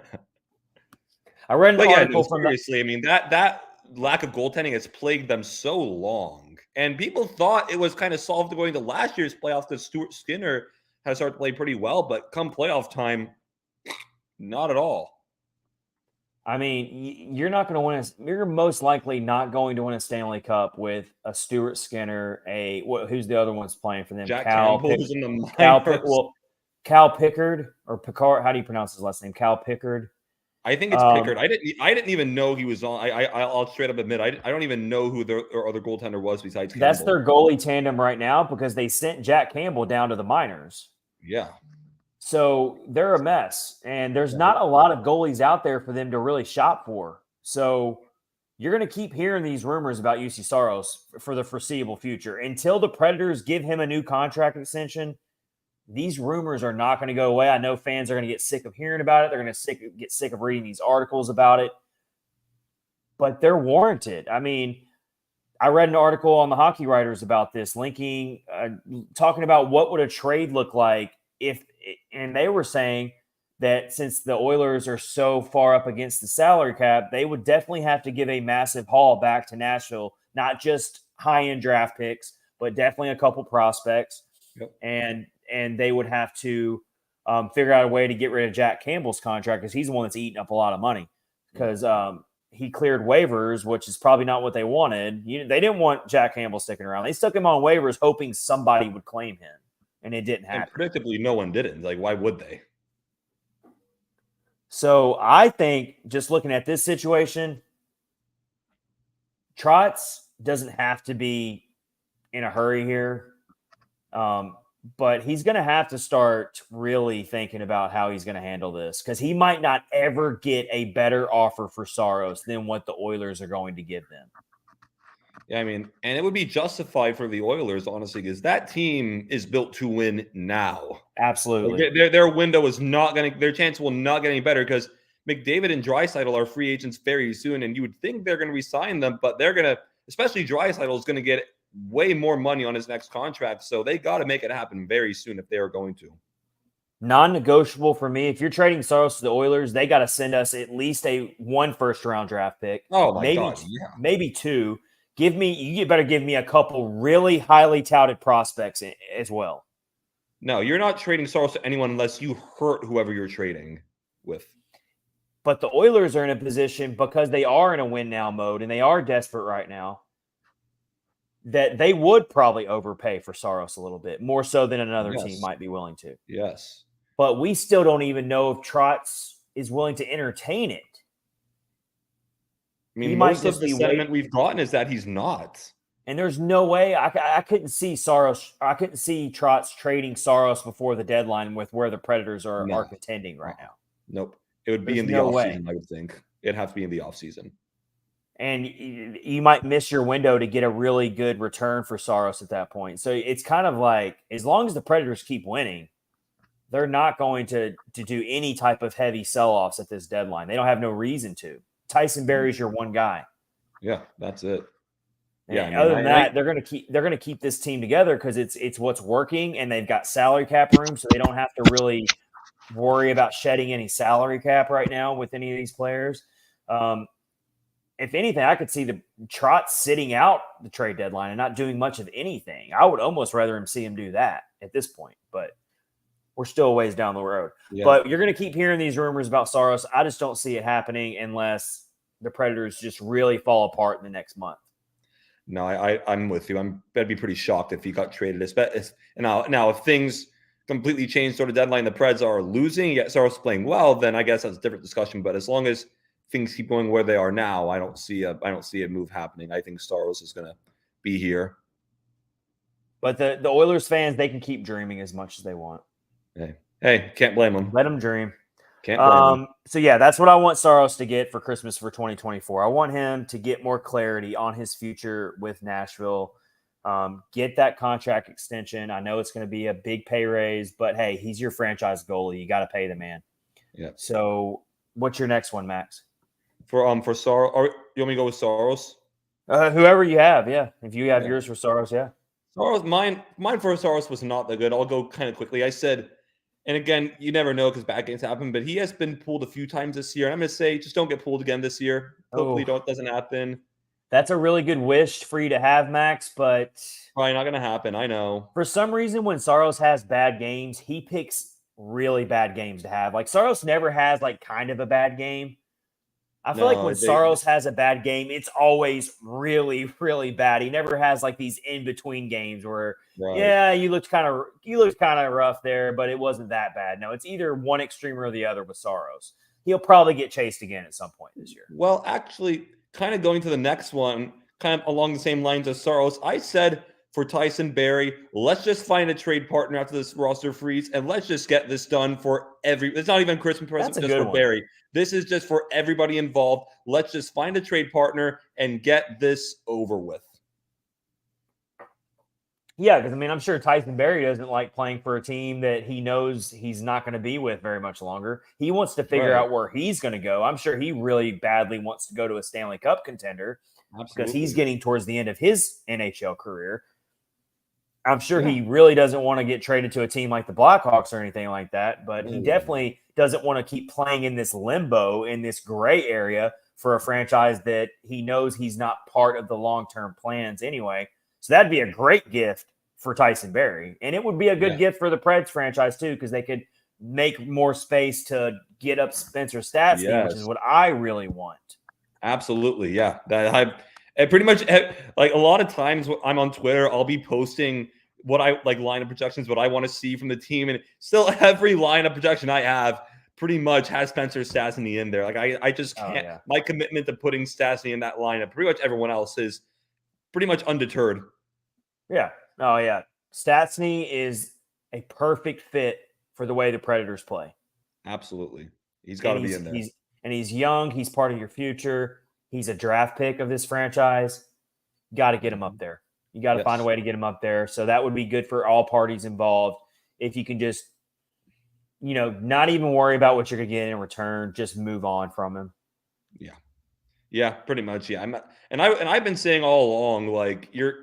Speaker 1: I read an article
Speaker 2: seriously. I mean, that lack of goaltending has plagued them so long. And people thought it was kind of solved going to last year's playoffs because Stuart Skinner has started to play pretty well. But come playoff time, not at all.
Speaker 1: I mean, you're not going to win. You're most likely not going to win a Stanley Cup with a Stuart Skinner. Who's the other one's playing for them?
Speaker 2: Jack
Speaker 1: Cal Pickard or Picard. How do you pronounce his last name? Cal Pickard.
Speaker 2: I think it's Pickard. I didn't even know he was on. I'll straight up admit I don't even know who their other goaltender was besides Campbell.
Speaker 1: That's their goalie tandem right now because they sent Jack Campbell down to the minors.
Speaker 2: Yeah.
Speaker 1: So they're a mess, and there's not a lot of goalies out there for them to really shop for. So you're going to keep hearing these rumors about UC Saros for the foreseeable future. Until the Predators give him a new contract extension, these rumors are not going to go away. I know fans are going to get sick of hearing about it. They're going to get sick of reading these articles about it. But they're warranted. I mean, I read an article on the Hockey Writers about this, talking about what would a trade look like and they were saying that since the Oilers are so far up against the salary cap, they would definitely have to give a massive haul back to Nashville, not just high-end draft picks, but definitely a couple prospects.
Speaker 2: Yep.
Speaker 1: And they would have to figure out a way to get rid of Jack Campbell's contract because he's the one that's eating up a lot of money because he cleared waivers, which is probably not what they wanted. They didn't want Jack Campbell sticking around. They stuck him on waivers hoping somebody would claim him, and it didn't happen.
Speaker 2: And predictably, no one didn't. Like, why would they?
Speaker 1: So I think just looking at this situation, Trotz doesn't have to be in a hurry here. But he's going to have to start really thinking about how he's going to handle this because he might not ever get a better offer for Saros than what the Oilers are going to give them.
Speaker 2: Yeah, I mean, and it would be justified for the Oilers, honestly, because that team is built to win now.
Speaker 1: Absolutely.
Speaker 2: Like, their window is not going to – their chance will not get any better because McDavid and Draisaitl are free agents very soon, and you would think they're going to re-sign them, but they're going to – especially Draisaitl is going to get – way more money on his next contract. So they got to make it happen very soon if they are going to.
Speaker 1: Non-negotiable for me. If you're trading Saros to the Oilers, they got to send us at least one first-round draft pick.
Speaker 2: Oh, my God. Yeah.
Speaker 1: Maybe two. You better give me a couple really highly touted prospects as well.
Speaker 2: No, you're not trading Saros to anyone unless you hurt whoever you're trading with.
Speaker 1: But the Oilers are in a position because they are in a win-now mode and they are desperate right now that they would probably overpay for Saros a little bit, more so than another team might be willing to.
Speaker 2: Yes.
Speaker 1: But we still don't even know if Trotz is willing to entertain it.
Speaker 2: I mean, most of the sentiment we've gotten is that he's not.
Speaker 1: And there's no way I couldn't see Saros. I couldn't see Trotz trading Saros before the deadline with where the Predators are contending right now.
Speaker 2: Nope. It would be in the offseason, I would think. It'd have to be in the offseason.
Speaker 1: And you might miss your window to get a really good return for Saros at that point. So it's kind of like, as long as the Predators keep winning, they're not going to do any type of heavy sell-offs at this deadline. They don't have no reason to. Tyson Barrie's your one guy.
Speaker 2: Yeah, that's it.
Speaker 1: Yeah. Other than that, they're going to keep this team together because it's what's working, and they've got salary cap room, so they don't have to really worry about shedding any salary cap right now with any of these players. If anything, I could see the Trotz sitting out the trade deadline and not doing much of anything. I would almost rather see him do that at this point, but we're still a ways down the road. Yeah. But you're going to keep hearing these rumors about Saros. I just don't see it happening unless the Predators just really fall apart in the next month.
Speaker 2: No, I'm with you. I'd be pretty shocked if he got traded. Now, if things completely change sort of deadline, the Preds are losing, yet Saros playing well, then I guess that's a different discussion. But as long as things keep going where they are now, I don't see a move happening. I think Saros is going to be here.
Speaker 1: But the Oilers fans, they can keep dreaming as much as they want.
Speaker 2: Hey, can't blame them.
Speaker 1: Let them dream.
Speaker 2: Can't blame them.
Speaker 1: So yeah, that's what I want Saros to get for Christmas for 2024. I want him to get more clarity on his future with Nashville. Get that contract extension. I know it's going to be a big pay raise, but hey, he's your franchise goalie. You got to pay the man.
Speaker 2: Yeah.
Speaker 1: So what's your next one, Max?
Speaker 2: For Saros, or you want me to go with Saros?
Speaker 1: Whoever you have, yeah. If you have yours for Saros, yeah.
Speaker 2: Saros, mine for Saros was not that good. I'll go kind of quickly. I said, and again, you never know because bad games happen, but he has been pulled a few times this year. And I'm going to say, just don't get pulled again this year. Hopefully, it doesn't happen.
Speaker 1: That's a really good wish for you to have, Max, but
Speaker 2: probably not going to happen. I know.
Speaker 1: For some reason, when Saros has bad games, he picks really bad games to have. Like Saros never has like kind of a bad game. I feel like when Saros has a bad game, it's always really, really bad. He never has like these in-between games where, you looked kind of rough there, but it wasn't that bad. No, it's either one extreme or the other with Saros. He'll probably get chased again at some point this year.
Speaker 2: Well, actually, kind of going to the next one, kind of along the same lines as Saros, I said for Tyson Barrie, let's just find a trade partner after this roster freeze, and let's just get this done for it's not even Christmas present just for Barrie. This is just for everybody involved. Let's just find a trade partner and get this over with.
Speaker 1: Yeah, because, I mean, I'm sure Tyson Barrie doesn't like playing for a team that he knows he's not going to be with very much longer. He wants to figure out where he's going to go. I'm sure he really badly wants to go to a Stanley Cup contender because he's getting towards the end of his NHL career. I'm sure he really doesn't want to get traded to a team like the Blackhawks or anything like that, but he definitely doesn't want to keep playing in this limbo, in this gray area for a franchise that he knows he's not part of the long-term plans anyway. So that'd be a great gift for Tyson Barrie. And it would be a good gift for the Preds franchise too, because they could make more space to get up Spencer Stastny, which is what I really want.
Speaker 2: Absolutely. Yeah. And pretty much like a lot of times I'm on Twitter, I'll be posting what I like lineup projections, what I want to see from the team. And still every lineup projection I have pretty much has Spencer Stastny in there. Like I just can't, my commitment to putting Stastny in that lineup, pretty much everyone else is pretty much undeterred.
Speaker 1: Yeah. Oh yeah. Stastny is a perfect fit for the way the Predators play.
Speaker 2: Absolutely. He's got to be in there.
Speaker 1: He's young. He's part of your future. He's a draft pick of this franchise. You got to get him up there. You got to find a way to get him up there. So that would be good for all parties involved. If you can just, not even worry about what you're going to get in return, just move on from him.
Speaker 2: Yeah. Yeah, pretty much. Yeah. I've been saying all along, like you're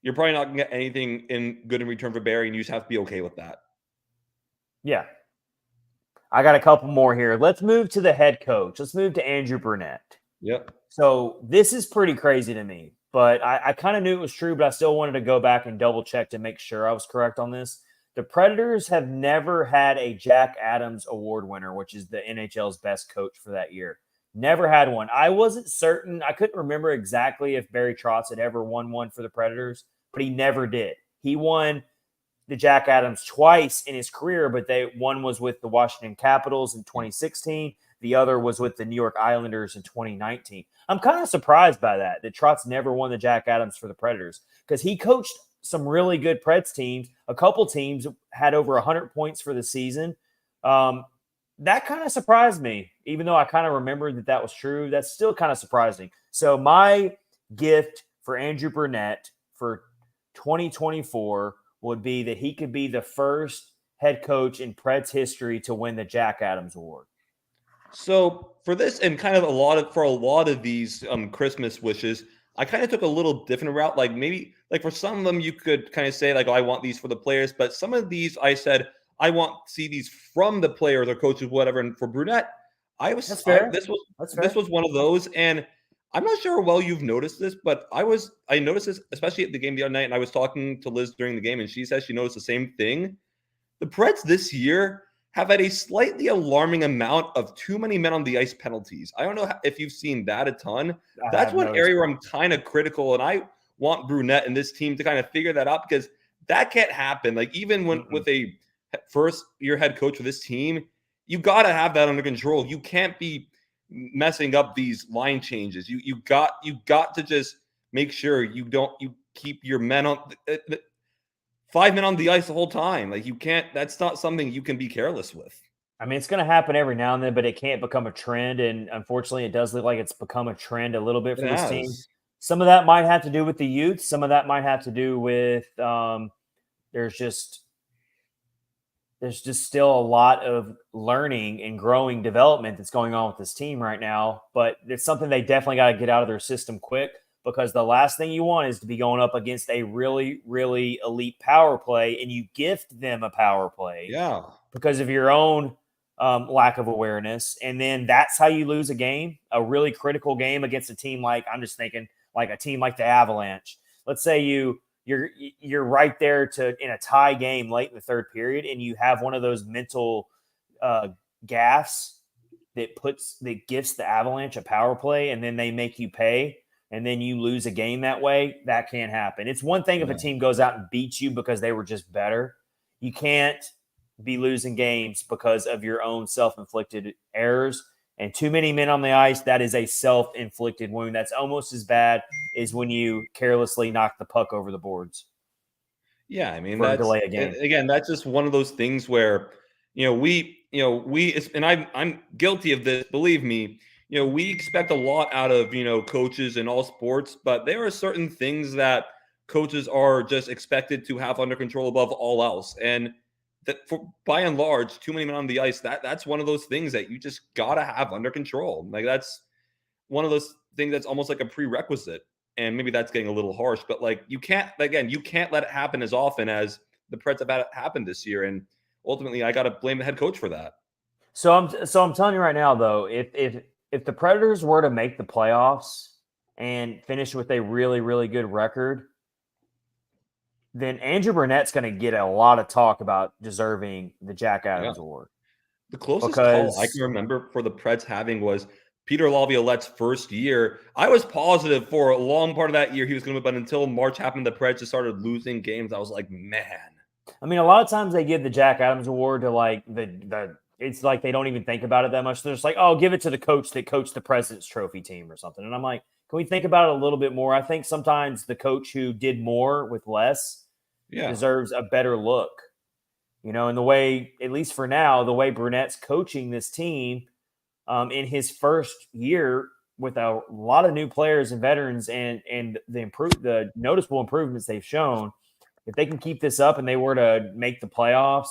Speaker 2: probably not going to get anything good in return for Barrie, and you just have to be okay with that.
Speaker 1: Yeah. I got a couple more here. Let's move to the head coach. Let's move to Andrew Brunette.
Speaker 2: Yep.
Speaker 1: So this is pretty crazy to me, but I kind of knew it was true, but I still wanted to go back and double check to make sure I was correct on this. The Predators have never had a Jack Adams Award winner, which is the NHL's best coach for that year. Never had one. I wasn't certain. I couldn't remember exactly if Barry Trotz had ever won one for the Predators, but he never did. He won the Jack Adams twice in his career, but one was with the Washington Capitals in 2016. The other was with the New York Islanders in 2019. I'm kind of surprised by that Trotz never won the Jack Adams for the Predators, because he coached some really good Preds teams. A couple teams had over 100 points for the season. That kind of surprised me, even though I kind of remembered that was true. That's still kind of surprising. So my gift for Andrew Brunette for 2024 would be that he could be the first head coach in Preds history to win the Jack Adams Award.
Speaker 2: So for this, and kind of a lot of these Christmas wishes, I kind of took a little different route. Like maybe like for some of them, you could kind of say like, oh, I want these for the players. But some of these I said, I want to see these from the players or coaches, whatever. And for Brunette, this was one of those. And I'm not sure how well you've noticed this, but I noticed this, especially at the game the other night. And I was talking to Liz during the game, and she says she noticed the same thing. The Preds this year have had a slightly alarming amount of too many men on the ice penalties. I don't know if you've seen that a ton. That's one area where I'm kind of critical, and I want Brunette and this team to kind of figure that out, because that can't happen. Like even with a first-year head coach for this team, you got to have that under control. You can't be messing up these line changes. You got to just make sure you keep your men on 5 men on the ice the whole time. Like you can't. That's not something you can be careless with.
Speaker 1: I mean, it's going to happen every now and then, but it can't become a trend. And unfortunately, it does look like it's become a trend a little bit for this team. Some of that might have to do with the youth. Some of that might have to do with there's just still a lot of learning and growing development that's going on with this team right now. But it's something they definitely got to get out of their system quick, because the last thing you want is to be going up against a really, really elite power play, and you gift them a power play because of your own lack of awareness. And then that's how you lose a game, a really critical game against a team like, I'm just thinking like a team like the Avalanche. Let's say you're right there in a tie game late in the third period, and you have one of those mental gaffes that gifts the Avalanche a power play, and then they make you pay, and then you lose a game that way. That can't happen. It's one thing if a team goes out and beats you because they were just better. You can't be losing games because of your own self-inflicted errors. And too many men on the ice, that is a self-inflicted wound. That's almost as bad as when you carelessly knock the puck over the boards.
Speaker 2: Yeah, I mean, delay a game. Again, that's just one of those things where, and I'm guilty of this, believe me, we expect a lot out of, coaches in all sports, but there are certain things that coaches are just expected to have under control above all else. And that by and large, too many men on the ice, that's one of those things that you just got to have under control. Like that's one of those things that's almost like a prerequisite. and maybe that's getting a little harsh, but like you can't let it happen as often as the Preds have had it happen this year. And ultimately, I got to blame the head coach for that.
Speaker 1: So I'm telling you right now, though, if the Predators were to make the playoffs and finish with a really, really good record, then Andrew Brunette's going to get a lot of talk about deserving the Jack Adams Award.
Speaker 2: The closest call I can remember for the Preds having was Peter Laviolette's first year. I was positive for a long part of that year he was going to, but until March happened, the Preds just started losing games. I was like, man.
Speaker 1: I mean, a lot of times they give the Jack Adams Award to like the it's like they don't even think about it that much. They're just like, oh, give it to the coach that coached the President's Trophy team or something. And I'm like, can we think about it a little bit more? I think sometimes the coach who did more with less deserves a better look. You know, and the way, at least for now, the way Brunette's coaching this team in his first year with a lot of new players and veterans and the noticeable improvements they've shown, if they can keep this up and they were to make the playoffs,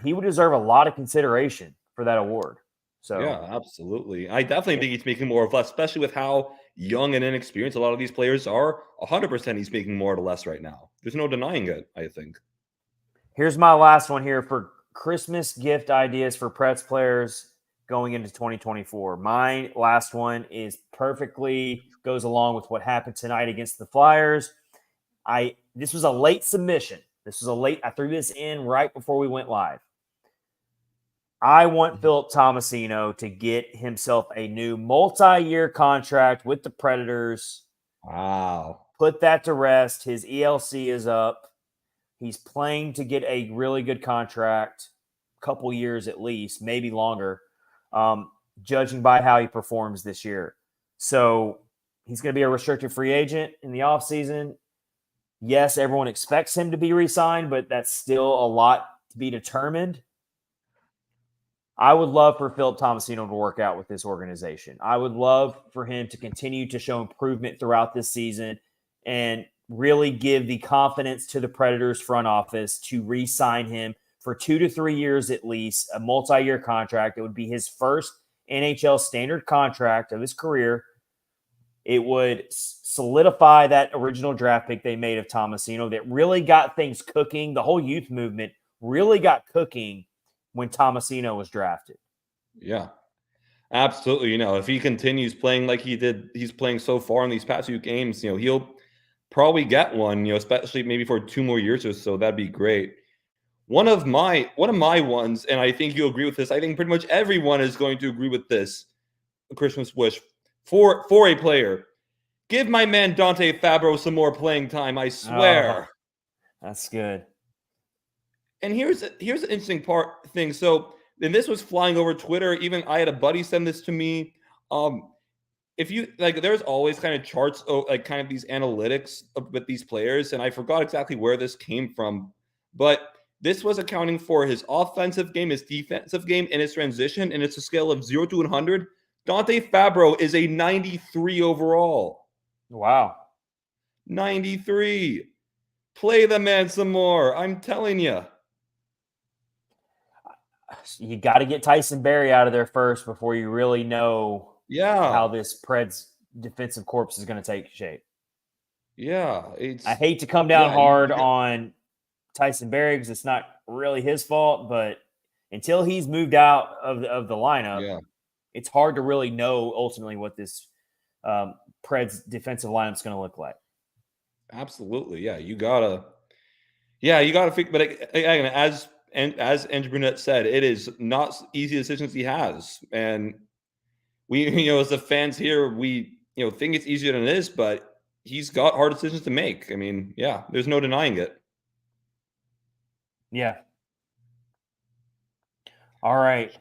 Speaker 1: he would deserve a lot of consideration for that award. So
Speaker 2: yeah, absolutely. I definitely think he's making more of less, especially with how young and inexperienced a lot of these players are. 100% he's making more to less right now. There's no denying it, I think.
Speaker 1: Here's my last one here for Christmas gift ideas for Preds players going into 2024. My last one is perfectly goes along with what happened tonight against the Flyers. This was a late submission. I threw this in right before we went live. I want Philip Tomasino to get himself a new multi-year contract with the Predators.
Speaker 2: Wow.
Speaker 1: Put that to rest. His ELC is up. He's playing to get a really good contract, a couple years at least, maybe longer, judging by how he performs this year. So he's going to be a restricted free agent in the offseason. Yes, everyone expects him to be re-signed, but that's still a lot to be determined. I would love for Philip Tomasino to work out with this organization. I would love for him to continue to show improvement throughout this season and really give the confidence to the Predators front office to re-sign him for 2 to 3 years at least, a multi-year contract. It would be his first NHL standard contract of his career. It would solidify that original draft pick they made of Tomasino that really got things cooking. The whole youth movement really got cooking when Tomasino was drafted.
Speaker 2: Yeah, absolutely. You know, if he continues playing like he's playing so far in these past few games, you know, he'll probably get one, you know, especially maybe for 2 more years or so. That'd be great. One of my ones, and I think you'll agree with this. I think pretty much everyone is going to agree with this. A Christmas wish for a player. Give my man Dante Fabro some more playing time. I swear.
Speaker 1: That's good.
Speaker 2: And here's an interesting thing. So, and this was flying over Twitter. Even I had a buddy send this to me. If you like, there's always kind of charts, like kind of these analytics with these players, and I forgot exactly where this came from, but this was accounting for his offensive game, his defensive game, and his transition, and it's a scale of 0 to 100. Dante Fabro is a 93 overall.
Speaker 1: Wow.
Speaker 2: 93. Play the man some more. I'm telling you.
Speaker 1: You got to get Tyson Barrie out of there first before you really know how this Preds defensive corps is going to take shape.
Speaker 2: Yeah.
Speaker 1: I hate to come down hard on Tyson Barrie because it's not really his fault, but until he's moved out of the lineup, it's hard to really know ultimately what this Preds defensive lineup is going to look like.
Speaker 2: Absolutely. Yeah. You gotta figure, but again, as Andrew Brunette said, it is not easy decisions he has. And we, you know, as the fans here, we, you know, think it's easier than it is, but he's got hard decisions to make. I mean, yeah, there's no denying it.
Speaker 1: Yeah. All right.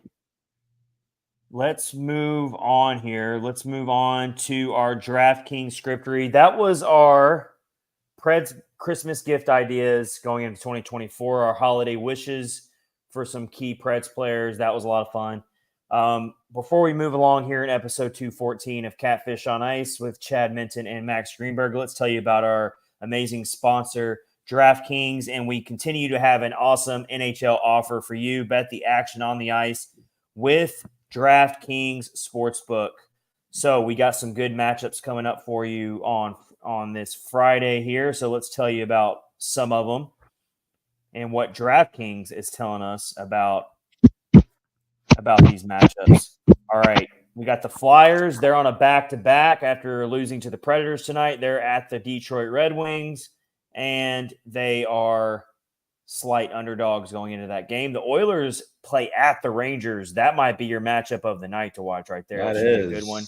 Speaker 1: Let's move on here. Let's move on to our DraftKings scriptery. That was our Preds Christmas gift ideas going into 2024, our holiday wishes for some key Preds players. That was a lot of fun. Before we move along here in episode 214 of Catfish on Ice with Chad Minton and Max Greenberg, let's tell you about our amazing sponsor, DraftKings, and we continue to have an awesome NHL offer for you. Bet the action on the ice with DraftKings Sportsbook. So we got some good matchups coming up for you on this Friday here. So let's tell you about some of them and what DraftKings is telling us about these matchups. All right. We got the Flyers. They're on a back-to-back after losing to the Predators tonight. They're at the Detroit Red Wings, and they are slight underdogs going into that game. The Oilers play at the Rangers. That might be your matchup of the night to watch right there.
Speaker 2: That
Speaker 1: should
Speaker 2: is
Speaker 1: be a good one.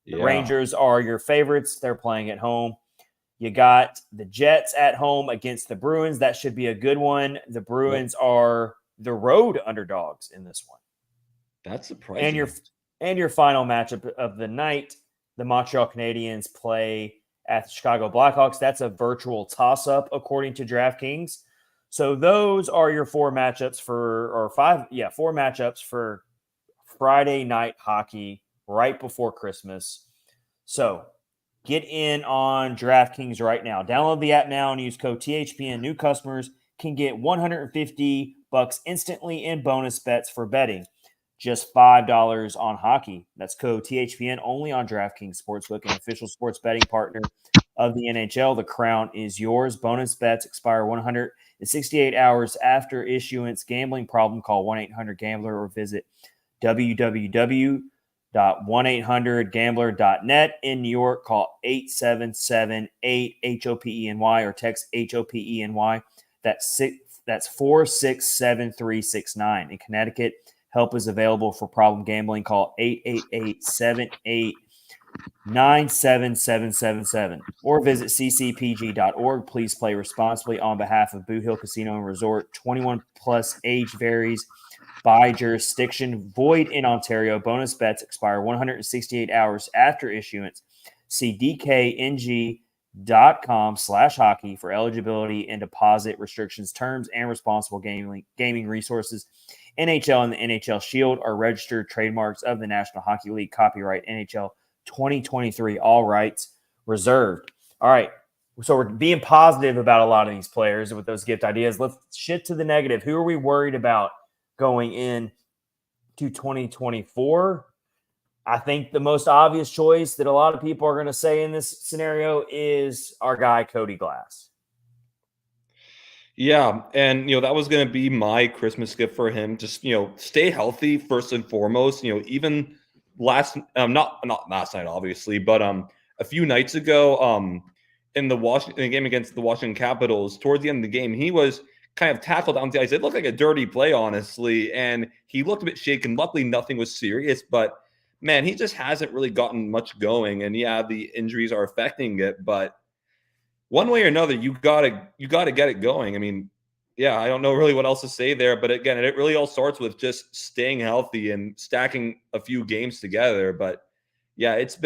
Speaker 1: The
Speaker 2: yeah.
Speaker 1: Rangers are your favorites. They're playing at home. You got the Jets at home against the Bruins. That should be a good one. The Bruins are the road underdogs in this one.
Speaker 2: That's surprising.
Speaker 1: And your final matchup of the night, the Montreal Canadiens play at the Chicago Blackhawks. That's a virtual toss-up according to DraftKings. So those are your four matchups for Friday night hockey right before Christmas. So get in on DraftKings right now. Download the app now and use code THPN. New customers can get $150 instantly in bonus bets for betting. Just $5 on hockey. That's code THPN only on DraftKings Sportsbook, an official sports betting partner of the NHL. The crown is yours. Bonus bets expire 168 hours after issuance. Gambling problem? Call 1-800-GAMBLER or visit www.1800gambler.net. In New York, call 877-8-HOPENY or text HOPENY. That's 467369. In Connecticut, help is available for problem gambling. Call 888-78-97777 or visit ccpg.org. Please play responsibly on behalf of Boot Hill Casino and Resort. 21 plus, age varies by jurisdiction. Void in Ontario. Bonus bets expire 168 hours after issuance. See dkng.com/hockey for eligibility and deposit restrictions, terms, and responsible gaming resources. NHL and the NHL Shield are registered trademarks of the National Hockey League. Copyright NHL 2023. All rights reserved. All right. So we're being positive about a lot of these players with those gift ideas. Let's shift to the negative. Who are we worried about going in to 2024? I think the most obvious choice that a lot of people are going to say in this scenario is our guy, Cody Glass.
Speaker 2: Yeah, and that was going to be my Christmas gift for him. Just stay healthy first and foremost. Even not last night, obviously, but a few nights ago, in the game against the Washington Capitals, towards the end of the game, he was kind of tackled on the ice. It looked like a dirty play, honestly, and he looked a bit shaken. Luckily, nothing was serious, but man, he just hasn't really gotten much going. And yeah, the injuries are affecting it, but one way or another, you gotta get it going. I mean, yeah, I don't know really what else to say there, but again, it really all starts with just staying healthy and stacking a few games together. But yeah, it's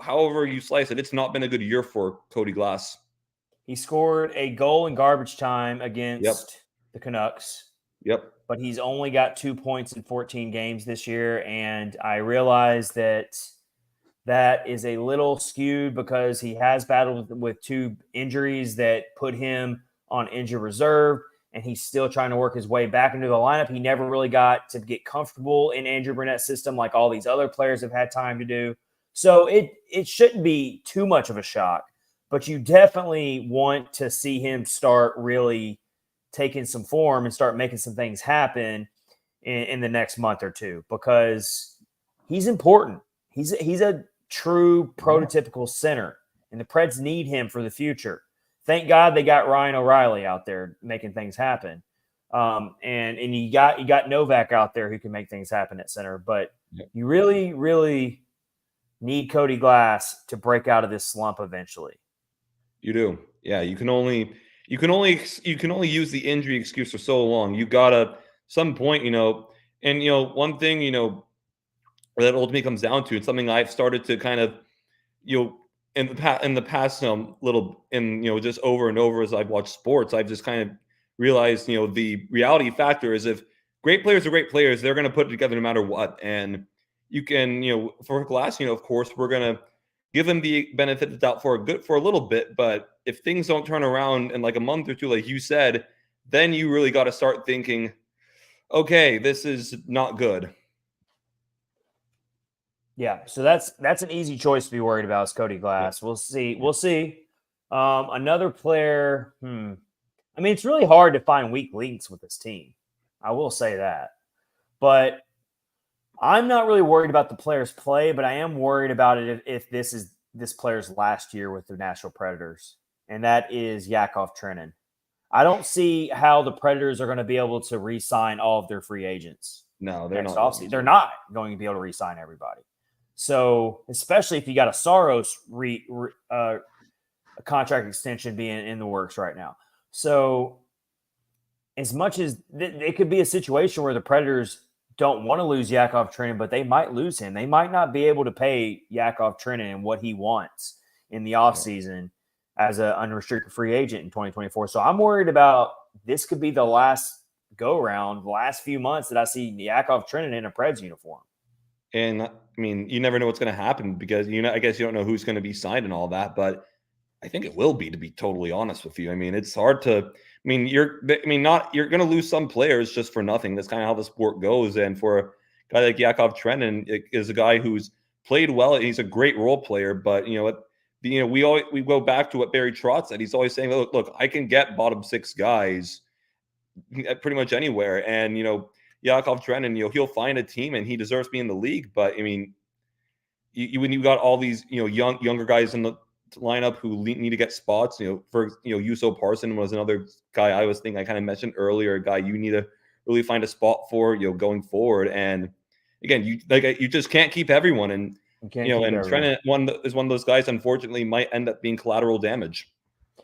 Speaker 2: however you slice it, it's not been a good year for Cody Glass.
Speaker 1: He scored a goal in garbage time against the Canucks.
Speaker 2: Yep.
Speaker 1: But he's only got 2 points in 14 games this year, and I realize that is a little skewed because he has battled with two injuries that put him on injured reserve, and he's still trying to work his way back into the lineup. He never really got to get comfortable in Andrew Brunette's system like all these other players have had time to do. So it shouldn't be too much of a shock, but you definitely want to see him start really taking some form and start making some things happen in the next month or two, because he's important. He's a true prototypical center, and the Preds need him for the future. Thank God they got Ryan O'Reilly out there making things happen. And you got Novak out there who can make things happen at center, but you really, really need Cody Glass to break out of this slump eventually.
Speaker 2: You do. Yeah, you can only use the injury excuse for so long. You gotta some point, and one thing, that ultimately comes down to, it's something I've started to kind of, in the past just over and over as I've watched sports, I've just kind of realized, the reality factor is if great players are great players, they're going to put it together no matter what. And you can, for Glass, of course, we're going to give him the benefit of the doubt for a little bit. But if things don't turn around in like a month or two, like you said, then you really got to start thinking, okay, this is not good.
Speaker 1: Yeah, so that's an easy choice to be worried about is Cody Glass.
Speaker 2: Yeah.
Speaker 1: We'll see. We'll see. Another player. I mean, it's really hard to find weak links with this team. I will say that. But I'm not really worried about the player's play, but I am worried about it if this is this player's last year with the Nashville Predators, and that is Yakov Trenin. I don't see how the Predators are going to be able to re-sign all of their free agents.
Speaker 2: No, they're
Speaker 1: Next
Speaker 2: not.
Speaker 1: offseason. They're not going to be able to re-sign everybody. So, especially if you got a Saros a contract extension being in the works right now. So, as much as it could be a situation where the Predators don't want to lose Yakov Trenin, but they might lose him. They might not be able to pay Yakov Trenin and what he wants in the offseason as an unrestricted free agent in 2024. So I'm worried about this could be the last go-around, the last few months that I see Yakov Trenin in a Preds uniform.
Speaker 2: And I mean, you never know what's going to happen because, I guess you don't know who's going to be signed and all that, but I think it will be, to be totally honest with you. I mean, it's hard to, you're going to lose some players just for nothing. That's kind of how the sport goes. And for a guy like Yakov Trenin is a guy who's played well. And he's a great role player, but we go back to what Barry Trotz said. He's always saying, look, I can get bottom six guys pretty much anywhere. And, Yakov Trenin, he'll find a team and he deserves to be in the league. But I mean, when you got all these, younger guys in the lineup who need to get spots, Juuso Parson was another guy I was thinking I kind of mentioned earlier, a guy you need to really find a spot for, going forward. And again, you just can't keep everyone. And, Trenin is one of those guys, unfortunately, might end up being collateral damage.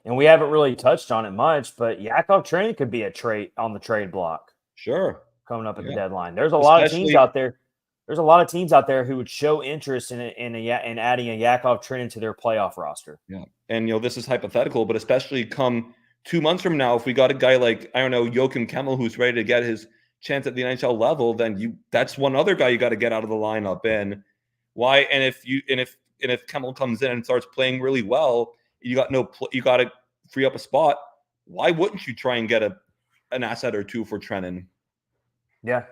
Speaker 1: And we haven't really touched on it much, but Yakov Trenin could be a trade on the trade block.
Speaker 2: Sure.
Speaker 1: Coming up at the deadline. There's a lot of teams out there. There's a lot of teams out there who would show interest in adding a Yakov Trenin to their playoff roster.
Speaker 2: Yeah. And, this is hypothetical, but especially come 2 months from now, if we got a guy like, I don't know, Joachim Kemmel, who's ready to get his chance at the NHL level, then that's one other guy you got to get out of the lineup. And why? And if Kemmel comes in and starts playing really well, you got to free up a spot. Why wouldn't you try and get an asset or two for Trenin?
Speaker 1: Yeah.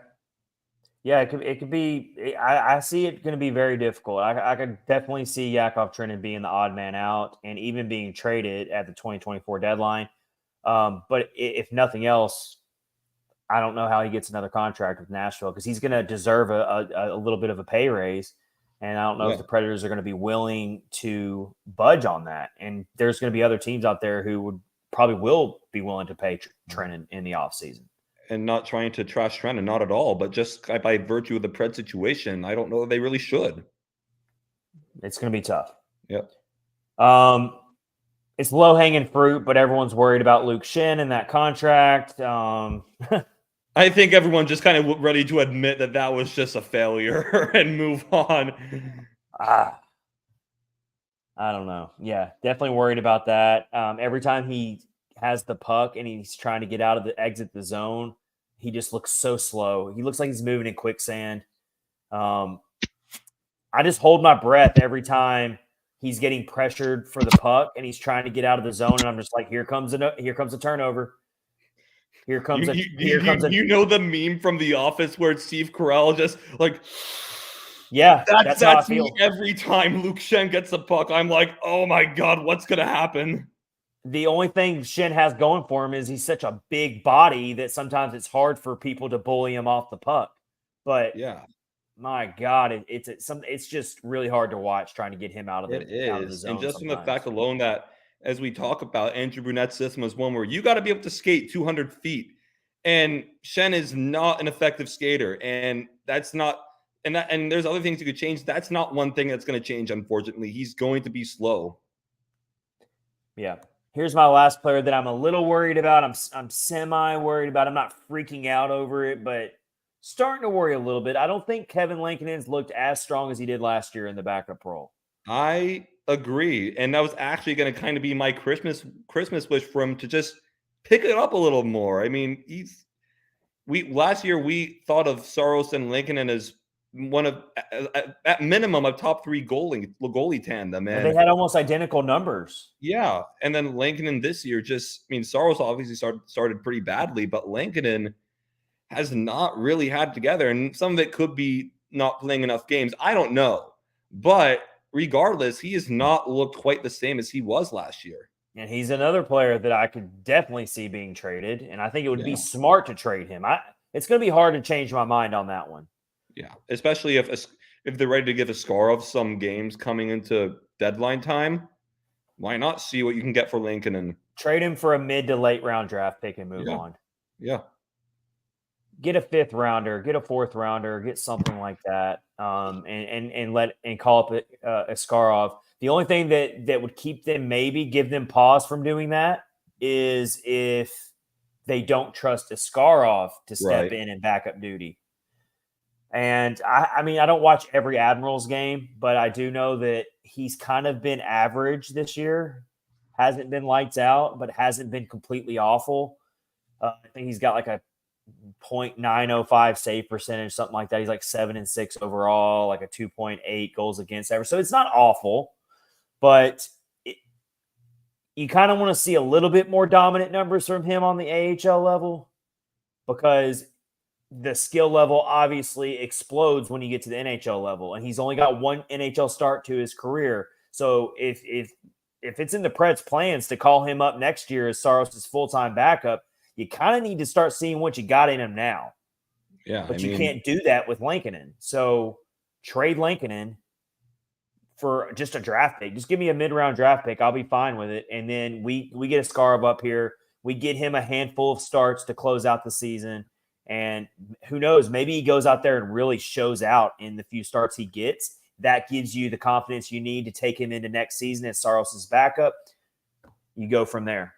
Speaker 1: Yeah, it could be. I see it going to be very difficult. I could definitely see Yakov Trenin being the odd man out and even being traded at the 2024 deadline. But if nothing else, I don't know how he gets another contract with Nashville because he's going to deserve a little bit of a pay raise. And I don't know if the Predators are going to be willing to budge on that. And there's going to be other teams out there who will be willing to pay Trenin in the offseason.
Speaker 2: And not trying to trash Trenin, not at all, but just by virtue of the Pred situation, I don't know if they really should.
Speaker 1: It's going to be tough.
Speaker 2: Yep.
Speaker 1: It's low-hanging fruit, but everyone's worried about Luke Schenn and that contract.
Speaker 2: I think everyone's just kind of ready to admit that was just a failure and move on.
Speaker 1: I don't know. Yeah, definitely worried about that. Every time he has the puck and he's trying to exit the zone, he just looks so slow. He looks like he's moving in quicksand. I just hold my breath every time he's getting pressured for the puck and he's trying to get out of the zone, and I'm just like, here comes a turnover. Here comes
Speaker 2: the meme from The Office where it's Steve Carell just like,
Speaker 1: yeah, that's how I feel.
Speaker 2: Me every time Luke Schenn gets the puck. I'm like, oh my God, what's gonna happen?
Speaker 1: The only thing Schenn has going for him is he's such a big body that sometimes it's hard for people to bully him off the puck. But
Speaker 2: yeah,
Speaker 1: my God, it's just really hard to watch trying to get him out of the zone.
Speaker 2: And just from the fact alone that, as we talk about, Andrew Brunette's system is one where you got to be able to skate 200 feet, and Schenn is not an effective skater, and that's not. And there's other things you could change. That's not one thing that's going to change. Unfortunately, he's going to be slow.
Speaker 1: Yeah. Here's my last player that I'm a little worried about. I'm semi-worried about. I'm not freaking out over it, but starting to worry a little bit. I don't think Kevin Lankinen's looked as strong as he did last year in the backup role.
Speaker 2: I agree. And that was actually going to kind of be my Christmas wish for him to just pick it up a little more. I mean, last year we thought of Saros and Lankinen as one of, at minimum, a top three goalie tandem. And
Speaker 1: they had almost identical numbers.
Speaker 2: Yeah. And then Lankinen this year Saros obviously started pretty badly, but Lankinen has not really had together. And some of it could be not playing enough games? I don't know. But regardless, he has not looked quite the same as he was last year.
Speaker 1: And he's another player that I could definitely see being traded. And I think it would be smart to trade him. It's going to be hard to change my mind on that one.
Speaker 2: Yeah, especially if they're ready to give Askarov some games coming into deadline time. Why not see what you can get for Lincoln and
Speaker 1: trade him for a mid to late round draft pick and move on?
Speaker 2: Yeah.
Speaker 1: Get a 5th rounder, get a 4th rounder, get something like that, and call up Askarov. The only thing that would keep them, maybe give them pause from doing that, is if they don't trust Askarov to step in and back up duty. And I mean, I don't watch every Admirals game, but I do know that he's kind of been average this year. Hasn't been lights out, but hasn't been completely awful. I think he's got like a .905 save percentage, something like that. He's like 7-6 overall, like a 2.8 goals against average. So it's not awful, but you kind of want to see a little bit more dominant numbers from him on the AHL level, because the skill level obviously explodes when you get to the NHL level, and he's only got one NHL start to his career. So if it's in the Preds' plans to call him up next year as Saros' full-time backup, you kind of need to start seeing what you got in him now.
Speaker 2: Yeah,
Speaker 1: but you can't do that with Lankinen. So trade Lankinen for just a draft pick. Just give me a mid-round draft pick. I'll be fine with it. And then we get Askarov up here. We get him a handful of starts to close out the season. And who knows, maybe he goes out there and really shows out in the few starts he gets. That gives you the confidence you need to take him into next season as Saros' backup. You go from there.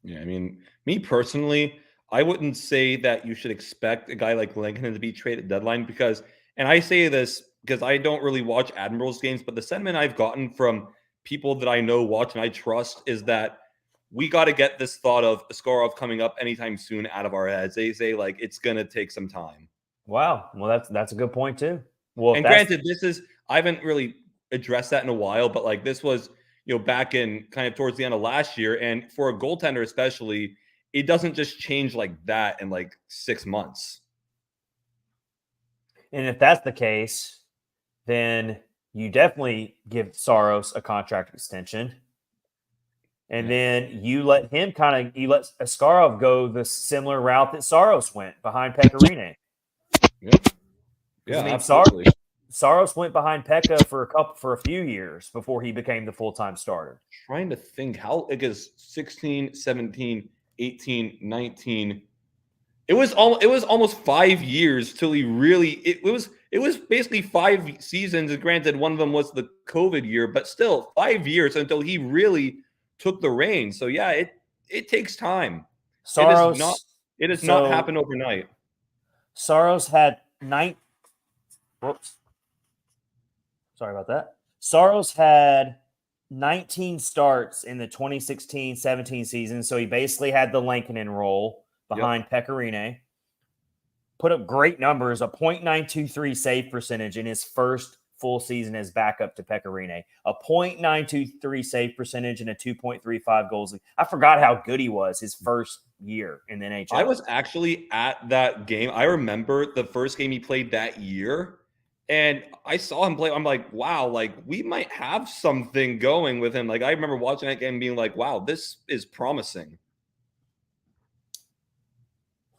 Speaker 2: Yeah, I mean, me personally, I wouldn't say that you should expect a guy like Lankinen to be traded at deadline because, and I say this because I don't really watch Admirals games, but the sentiment I've gotten from people that I know, watch, and I trust is that we got to get this thought of Askarov coming up anytime soon out of our heads. They say like it's going to take some time.
Speaker 1: Wow. Well, that's a good point too. Well,
Speaker 2: and granted, I haven't really addressed that in a while, but like this was, back in kind of towards the end of last year. And for a goaltender, especially, it doesn't just change like that in like 6 months.
Speaker 1: And if that's the case, then you definitely give Saros a contract extension. And then you let Askarov go the similar route that Saros went behind Pecorine.
Speaker 2: Yeah, absolutely.
Speaker 1: Saros went behind Pekka for a few years before he became the full-time starter.
Speaker 2: Trying to think how it is 16, 17, 18, 19. It was almost 5 years till he really it was basically 5 seasons. And granted, one of them was the COVID year, but still 5 years until he really took the reins. So yeah, it takes time.
Speaker 1: Saros,
Speaker 2: it has not happened overnight.
Speaker 1: Saros had Sorry about that. Saros had 19 starts in the 2016-17 season, so he basically had the Lankinen role behind Pecorine. Put up great numbers, a .923 save percentage in his first full season as backup to Pecorine. A .923 save percentage and a 2.35 goals. I forgot how good he was his first year in the NHL.
Speaker 2: I was actually at that game. I remember the first game he played that year. And I saw him play. I'm like, wow, like we might have something going with him. Like I remember watching that game and being like, wow, this is promising.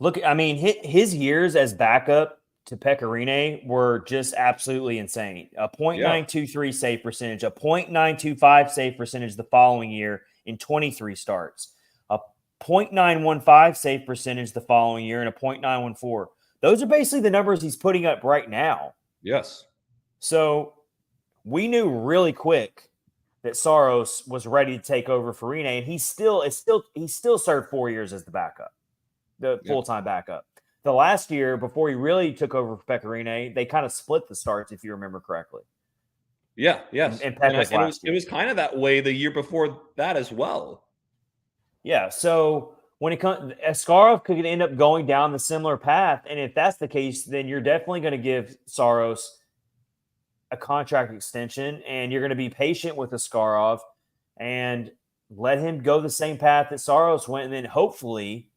Speaker 1: Look, I mean, his years as backup to Pecorine were just absolutely insane. A .923 save percentage, a .925 save percentage the following year in 23 starts, a .915 save percentage the following year, and a .914. Those are basically the numbers he's putting up right now.
Speaker 2: Yes.
Speaker 1: So we knew really quick that Saros was ready to take over for Rene, and he still served 4 years as the backup, the full-time backup. The last year before he really took over for Pecorine, they kind of split the starts, if you remember correctly.
Speaker 2: Yeah, yes.
Speaker 1: And
Speaker 2: it was kind of that way the year before that as well.
Speaker 1: Yeah, so when it comes, Askarov could end up going down the similar path, and if that's the case, then you're definitely going to give Saros a contract extension, and you're going to be patient with Askarov and let him go the same path that Saros went, and then hopefully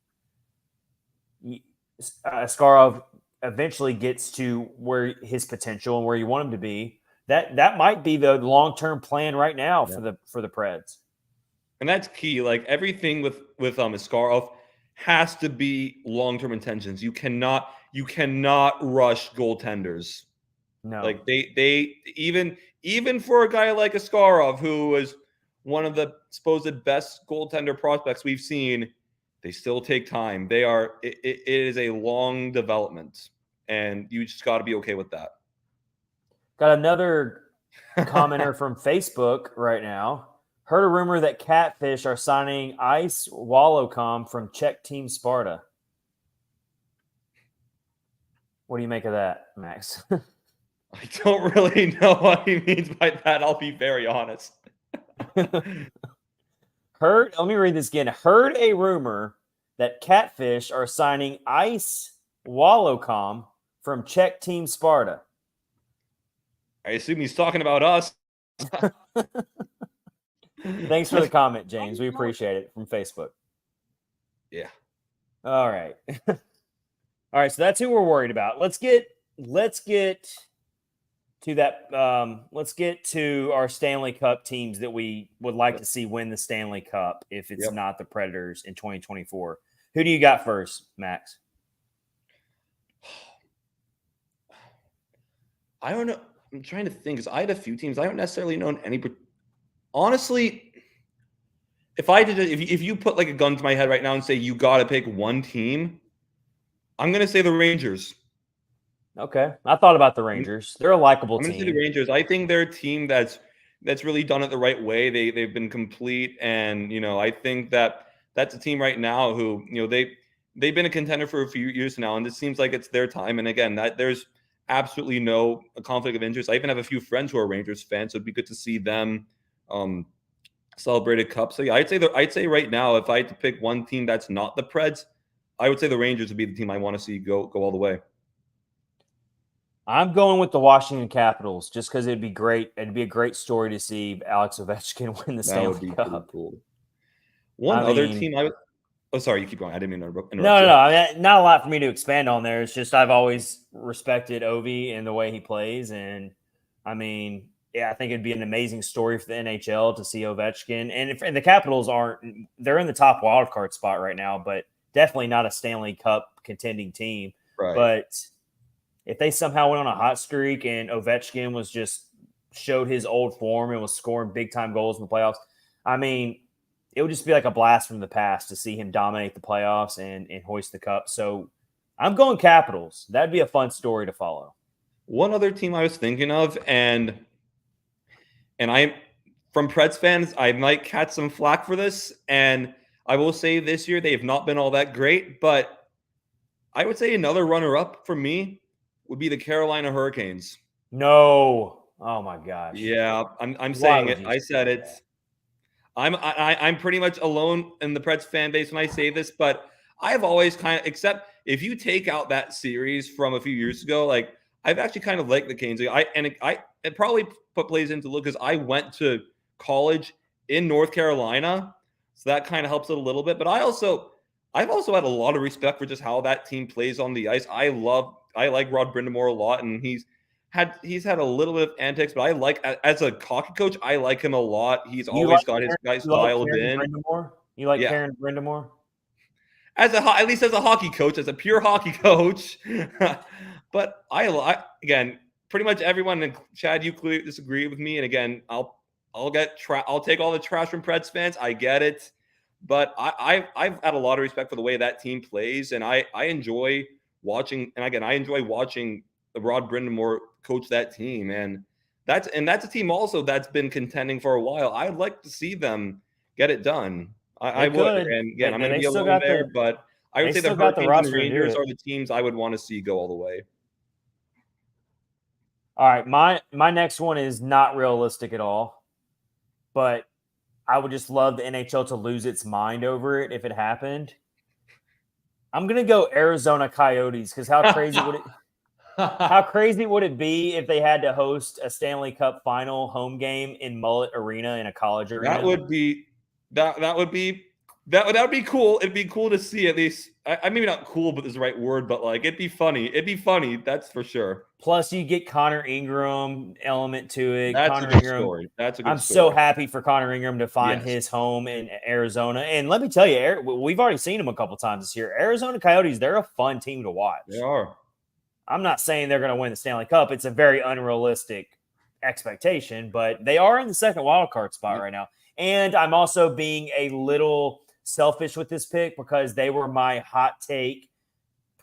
Speaker 1: Askarov eventually gets to where his potential and where you want him to be, that might be the long-term plan right now for the Preds.
Speaker 2: And that's key. Like everything with Askarov has to be long-term intentions. You cannot rush goaltenders.
Speaker 1: No.
Speaker 2: Like they even for a guy like Askarov, who was one of the supposed best goaltender prospects we've seen, they still take time. It is a long development, and you just got to be okay with that.
Speaker 1: Got another commenter from Facebook right now. Heard a rumor that Catfish are signing Ice Wallocom from Czech team Sparta. What do you make of that, Max?
Speaker 2: I don't really know what he means by that. I'll be very honest.
Speaker 1: Let me read this again. Heard a rumor that Catfish are signing Ice Wallocom from Czech team Sparta.
Speaker 2: I assume he's talking about us.
Speaker 1: Thanks for the comment, James. We appreciate it from Facebook.
Speaker 2: Yeah.
Speaker 1: All right. All right. So that's who we're worried about. Let's get to that. Let's get to our Stanley Cup teams that we would like to see win the Stanley Cup if it's not the Predators in 2024. Who do you got first, Max?
Speaker 2: I don't know. I'm trying to think because I had a few teams. I don't necessarily know any. Honestly, if you put like a gun to my head right now and say you got to pick one team, I'm going to say the Rangers.
Speaker 1: Okay. I thought about the Rangers. They're a likable team.
Speaker 2: I'm going to say the Rangers. I think they're a team that's really done it the right way. They've been complete, and I think that's a team right now who they've been a contender for a few years now, and it seems like it's their time. And again, that there's absolutely no conflict of interest. I even have a few friends who are Rangers fans, so it'd be good to see them celebrate a cup. So yeah, I'd say right now, if I had to pick one team that's not the Preds, I would say the Rangers would be the team I want to see go all the way.
Speaker 1: I'm going with the Washington Capitals just because it'd be great. It'd be a great story to see Alex Ovechkin win the Stanley Cup.
Speaker 2: Pretty cool. Other team I would. Oh, sorry, you keep going. I didn't mean to interrupt.
Speaker 1: No. I mean, not a lot for me to expand on there. It's just I've always respected Ovi and the way he plays, and I mean, yeah, I think it'd be an amazing story for the NHL to see Ovechkin. And the Capitals they're in the top wild card spot right now, but definitely not a Stanley Cup contending team.
Speaker 2: Right.
Speaker 1: But if they somehow went on a hot streak and Ovechkin was just showed his old form and was scoring big time goals in the playoffs, I mean, it would just be like a blast from the past to see him dominate the playoffs and hoist the cup. So I'm going Capitals. That'd be a fun story to follow.
Speaker 2: One other team I was thinking of, and I'm from Preds fans, I might catch some flack for this, and I will say this year they have not been all that great, but I would say another runner-up for me would be the Carolina Hurricanes.
Speaker 1: No. Oh my gosh.
Speaker 2: Yeah, I'm saying it. I said it. I'm pretty much alone in the Preds fan base when I say this, but I've always except if you take out that series from a few years ago, like I've actually kind of liked the Canes. It probably plays into look because I went to college in North Carolina, so that kind of helps it a little bit. But I've also had a lot of respect for just how that team plays on the ice. I like Rod Brind'Amour a lot, and he's had a little bit of antics, but I like as a hockey coach, I like him a lot. He's always got his guys dialed in.
Speaker 1: You like Karen Brind'Amour?
Speaker 2: At least as a hockey coach, as a pure hockey coach. But again, pretty much everyone, and Chad, you clearly disagree with me. And again, I'll take all the trash from Preds fans. I get it, but I've had a lot of respect for the way that team plays, and I enjoy watching. And again, I enjoy watching Rod Brind'Amour coach that team, and that's a team also that's been contending for a while. I'd like to see them get it done. I would, and again, I'm going to be alone there, but I would say the Hurricanes and Rangers are the teams I would want to see go all the way.
Speaker 1: All right, my next one is not realistic at all, but I would just love the NHL to lose its mind over it if it happened. I'm going to go Arizona Coyotes because how crazy would it be if they had to host a Stanley Cup final home game in Mullet Arena in a college arena?
Speaker 2: That would be That would be cool. It'd be cool to see at least. I maybe not cool, but is the right word. But like, it'd be funny. It'd be funny. That's for sure.
Speaker 1: Plus, you get Connor Ingram element to it.
Speaker 2: That's
Speaker 1: Connor
Speaker 2: a good
Speaker 1: Ingram,
Speaker 2: story. That's a good
Speaker 1: I'm
Speaker 2: story.
Speaker 1: so happy for Connor Ingram to find his home in Arizona. And let me tell you, we've already seen him a couple times this year. Arizona Coyotes, they're a fun team to watch.
Speaker 2: They are.
Speaker 1: I'm not saying they're going to win the Stanley Cup. It's a very unrealistic expectation, but they are in the second wild card spot right now. And I'm also being a little selfish with this pick because they were my hot take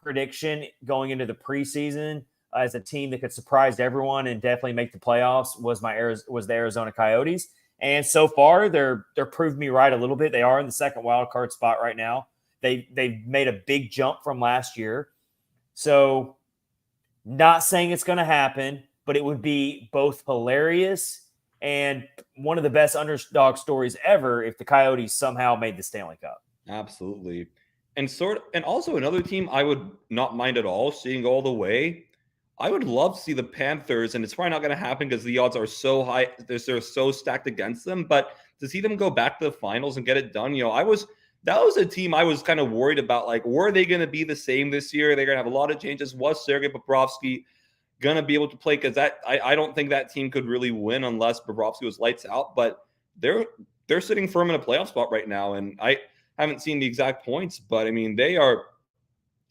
Speaker 1: prediction going into the preseason as a team that could surprise everyone and definitely make the playoffs was the Arizona Coyotes. And so far they're proved me right a little bit. They are in the second wild card spot right now. They've made a big jump from last year. So not saying it's going to happen, but it would be both hilarious and one of the best underdog stories ever if the Coyotes somehow made the Stanley Cup.
Speaker 2: Absolutely. And also another team I would not mind at all seeing go all the way. I would love to see the Panthers, and it's probably not going to happen because the odds are so high. They're so stacked against them. But to see them go back to the finals and get it done, that was a team I was kind of worried about. Like, were they going to be the same this year? They're going to have a lot of changes. Was Sergei Bobrovsky going to be able to play? Because I don't think that team could really win unless Bobrovsky was lights out. But they're sitting firm in a playoff spot right now, and I haven't seen the exact points, but I mean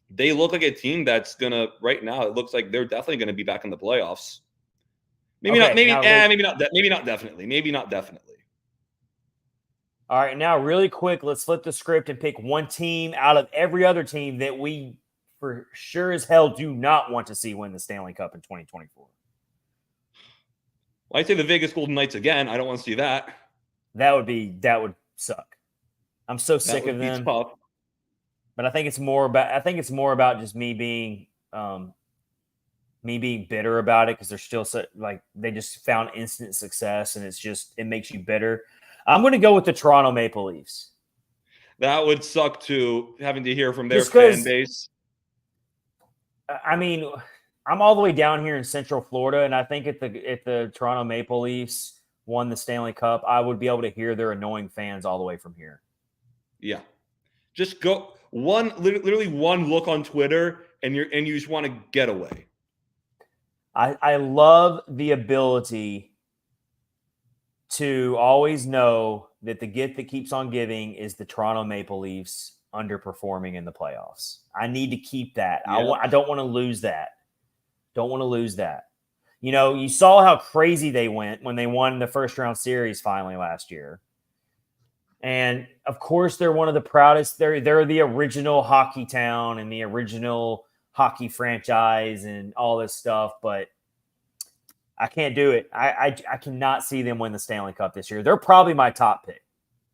Speaker 2: they look like a team that's gonna right now. It looks like they're definitely going to be back in the playoffs. Maybe not definitely.
Speaker 1: All right, now really quick, let's flip the script and pick one team out of every other team that we for sure as hell do not want to see win the Stanley Cup in 2024.
Speaker 2: Well, I'd say the Vegas Golden Knights again. I don't want to see that.
Speaker 1: That would suck. I'm so sick of them.
Speaker 2: Tough.
Speaker 1: But I think it's more about just me being bitter about it because they're still they just found instant success and it makes you bitter. I'm going to go with the Toronto Maple Leafs.
Speaker 2: That would suck too, having to hear from their fan base.
Speaker 1: I mean, I'm all the way down here in Central Florida, and I think if the Toronto Maple Leafs won the Stanley Cup, I would be able to hear their annoying fans all the way from here.
Speaker 2: Yeah. Just go literally one look on Twitter and you just want to get away.
Speaker 1: I love the ability to always know that the gift that keeps on giving is the Toronto Maple Leafs underperforming in the playoffs. I need to keep that. Yeah. I don't want to lose that. You saw how crazy they went when they won the first round series finally last year. And of course, they're one of the proudest. They're the original hockey town and the original hockey franchise and all this stuff. But I can't do it. I cannot see them win the Stanley Cup this year. They're probably my top pick.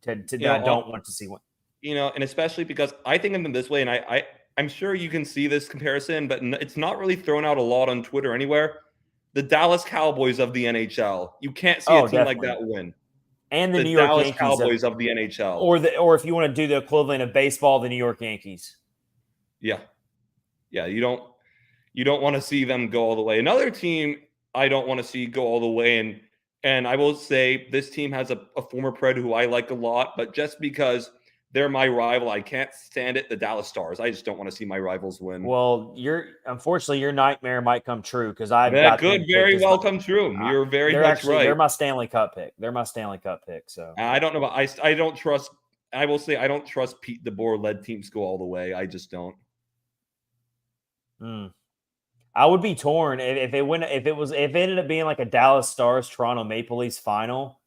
Speaker 1: I don't want to see one.
Speaker 2: And especially because I think of them this way, and I'm sure you can see this comparison, but it's not really thrown out a lot on Twitter anywhere. The Dallas Cowboys of the NHL. You can't see a team like that win.
Speaker 1: And the New York
Speaker 2: Dallas
Speaker 1: Yankees
Speaker 2: Cowboys of the NHL.
Speaker 1: Or if you want to do the equivalent of baseball, the New York Yankees.
Speaker 2: Yeah. Yeah, you don't want to see them go all the way. Another team I don't want to see go all the way, and I will say this team has a former Pred who I like a lot, but just because they're my rival, I can't stand it. The Dallas Stars. I just don't want to see my rivals win.
Speaker 1: Well, unfortunately your nightmare might come true because I've
Speaker 2: that could very well come true. You're very much right.
Speaker 1: They're my Stanley Cup pick. So
Speaker 2: I don't know about I don't trust. I will say I don't trust Pete DeBoer led teams go all the way. I just don't.
Speaker 1: I would be torn if it ended up being like a Dallas Stars Toronto Maple Leafs final.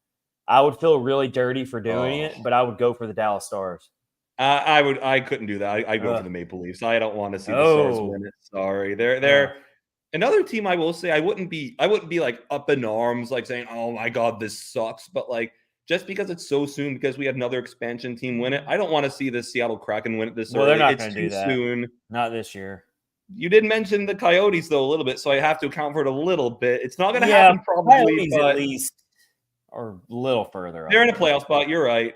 Speaker 1: I would feel really dirty for doing it, but I would go for the Dallas Stars.
Speaker 2: I couldn't do that. I go for the Maple Leafs. I don't want to see the Stars win it. Sorry, they're another team. I will say I wouldn't be like up in arms, like saying, "Oh my God, this sucks." But like just because it's so soon, because we have another expansion team win it, I don't want to see the Seattle Kraken win it this early.
Speaker 1: They're not going to do that soon. Not this year.
Speaker 2: You did mention the Coyotes though a little bit, so I have to account for it a little bit. It's not going to happen probably,
Speaker 1: but at least. Or a little further.
Speaker 2: They're in a playoff spot. You're right.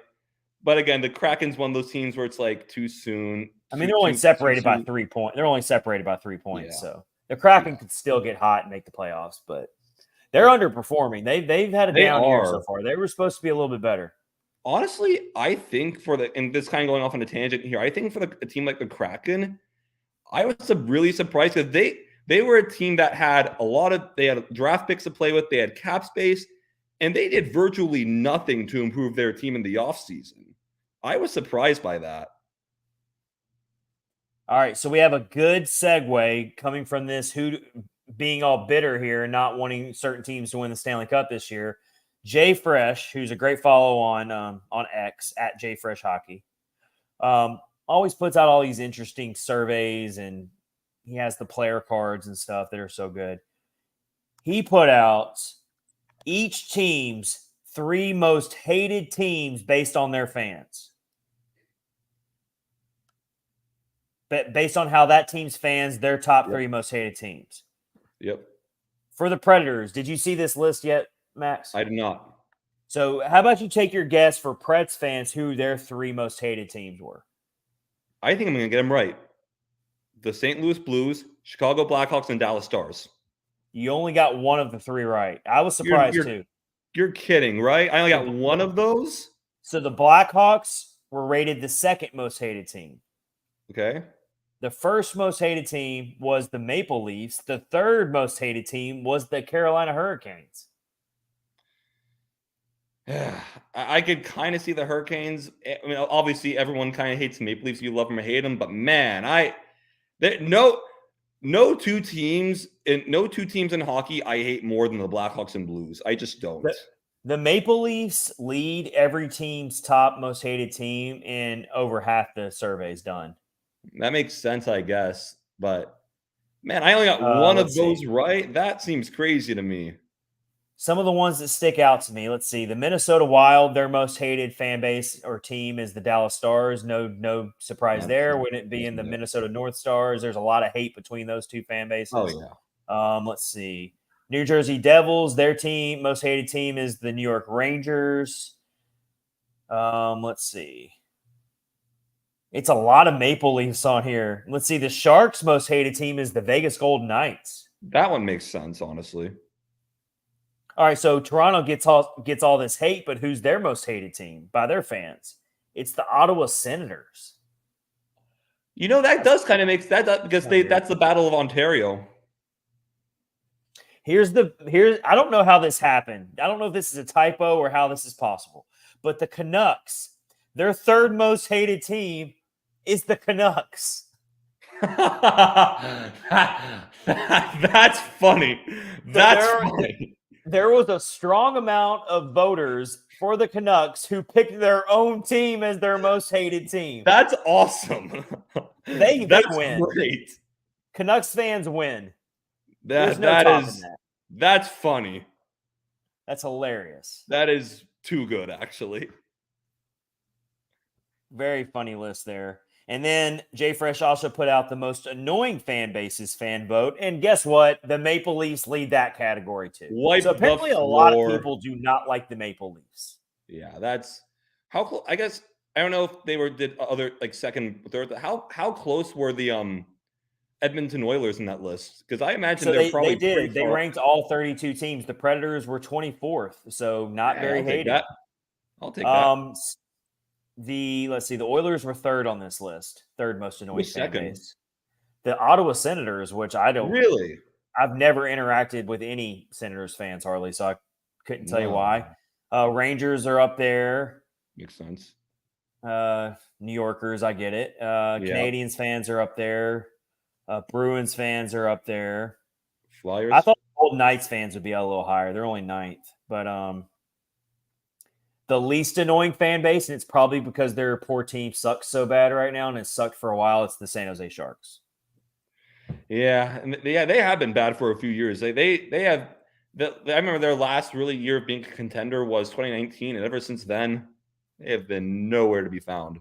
Speaker 2: But again, the Kraken's one of those teams where it's like too soon.
Speaker 1: I mean, they're only separated by 3 points. Yeah. So the Kraken could still get hot and make the playoffs, but they're underperforming. They've had a down year so far. They were supposed to be a little bit better.
Speaker 2: Honestly, I think and this kind of going off on a tangent here, I think for a team like the Kraken, I was really surprised because they were a team that had they had draft picks to play with, they had cap space, and they did virtually nothing to improve their team in the offseason. I was surprised by that.
Speaker 1: All right, so we have a good segue coming from this, who being all bitter here and not wanting certain teams to win the Stanley Cup this year. Jay Fresh, who's a great follow on X at Jay Fresh Hockey, always puts out all these interesting surveys, and he has the player cards and stuff that are so good. He put out each team's 3 most hated teams based on their fans. Based on how that team's fans, their top 3 most hated teams.
Speaker 2: Yep.
Speaker 1: For the Predators, did you see this list yet, Max?
Speaker 2: I did not.
Speaker 1: So how about you take your guess for Preds fans who their 3 most hated teams were?
Speaker 2: I think I'm going to get them right. The St. Louis Blues, Chicago Blackhawks, and Dallas Stars.
Speaker 1: You only got one of the 3 right. I was surprised too.
Speaker 2: You're kidding, right? I only got one of those?
Speaker 1: So the Blackhawks were rated the 2nd most hated team.
Speaker 2: Okay.
Speaker 1: The 1st most hated team was the Maple Leafs. The 3rd most hated team was the Carolina Hurricanes.
Speaker 2: I could kind of see the Hurricanes. I mean, obviously, everyone kind of hates the Maple Leafs. You love them or hate them, but man, no two teams in hockey I hate more than the Blackhawks and Blues. I just don't.
Speaker 1: The Maple Leafs lead every team's top most hated team in over half the surveys done.
Speaker 2: That makes sense, I guess. But, man, I only got one of those right. That seems crazy to me.
Speaker 1: Some of the ones that stick out to me, let's see. The Minnesota Wild, their most hated fan base or team is the Dallas Stars. No surprise there. Wouldn't it be in the Minnesota North Stars? There's a lot of hate between those 2 fan bases.
Speaker 2: Oh, yeah.
Speaker 1: Let's see. New Jersey Devils, their team, most hated team is the New York Rangers. Let's see. It's a lot of Maple Leafs on here. Let's see. The Sharks' most hated team is the Vegas Golden Knights.
Speaker 2: That one makes sense, honestly.
Speaker 1: All right, so Toronto gets all this hate, but who's their most hated team by their fans? It's the Ottawa Senators.
Speaker 2: You know, that does kind of make that up because that's the Battle of Ontario.
Speaker 1: Here's I don't know how this happened. I don't know if this is a typo or how this is possible. But the Canucks, their 3rd most hated team is the Canucks.
Speaker 2: That's funny. That's funny.
Speaker 1: There was a strong amount of voters for the Canucks who picked their own team as their most hated team.
Speaker 2: That's awesome.
Speaker 1: They win. Great. Canucks fans win.
Speaker 2: That's funny.
Speaker 1: That's hilarious.
Speaker 2: That is too good, actually.
Speaker 1: Very funny list there. And then Jay Fresh also put out the most annoying fan bases fan vote. And guess what? The Maple Leafs lead that category too. So apparently a lot of people do not like the Maple Leafs.
Speaker 2: Yeah, that's how I guess I don't know if they did other like second, third. How close were the Edmonton Oilers in that list? Because I imagine they're probably
Speaker 1: they ranked all 32 teams. The Predators were 24th, so not very hated.
Speaker 2: I'll take that.
Speaker 1: Let's see, the Oilers were 3rd on this list, 3rd most annoying fan base. The Ottawa Senators, which I don't
Speaker 2: really,
Speaker 1: I've never interacted with any Senators fans hardly, so I couldn't tell you why. Rangers are up there.
Speaker 2: Makes sense.
Speaker 1: New Yorkers, I get it. Canadians fans are up there. Bruins fans are up there.
Speaker 2: Flyers.
Speaker 1: I thought Golden Knights fans would be a little higher. They're only 9th, but the least annoying fan base, and it's probably because their poor team sucks so bad right now, and it's sucked for a while. It's the San Jose Sharks.
Speaker 2: Yeah, and they have been bad for a few years. They have. I remember their last really year of being a contender was 2019, and ever since then, they have been nowhere to be found.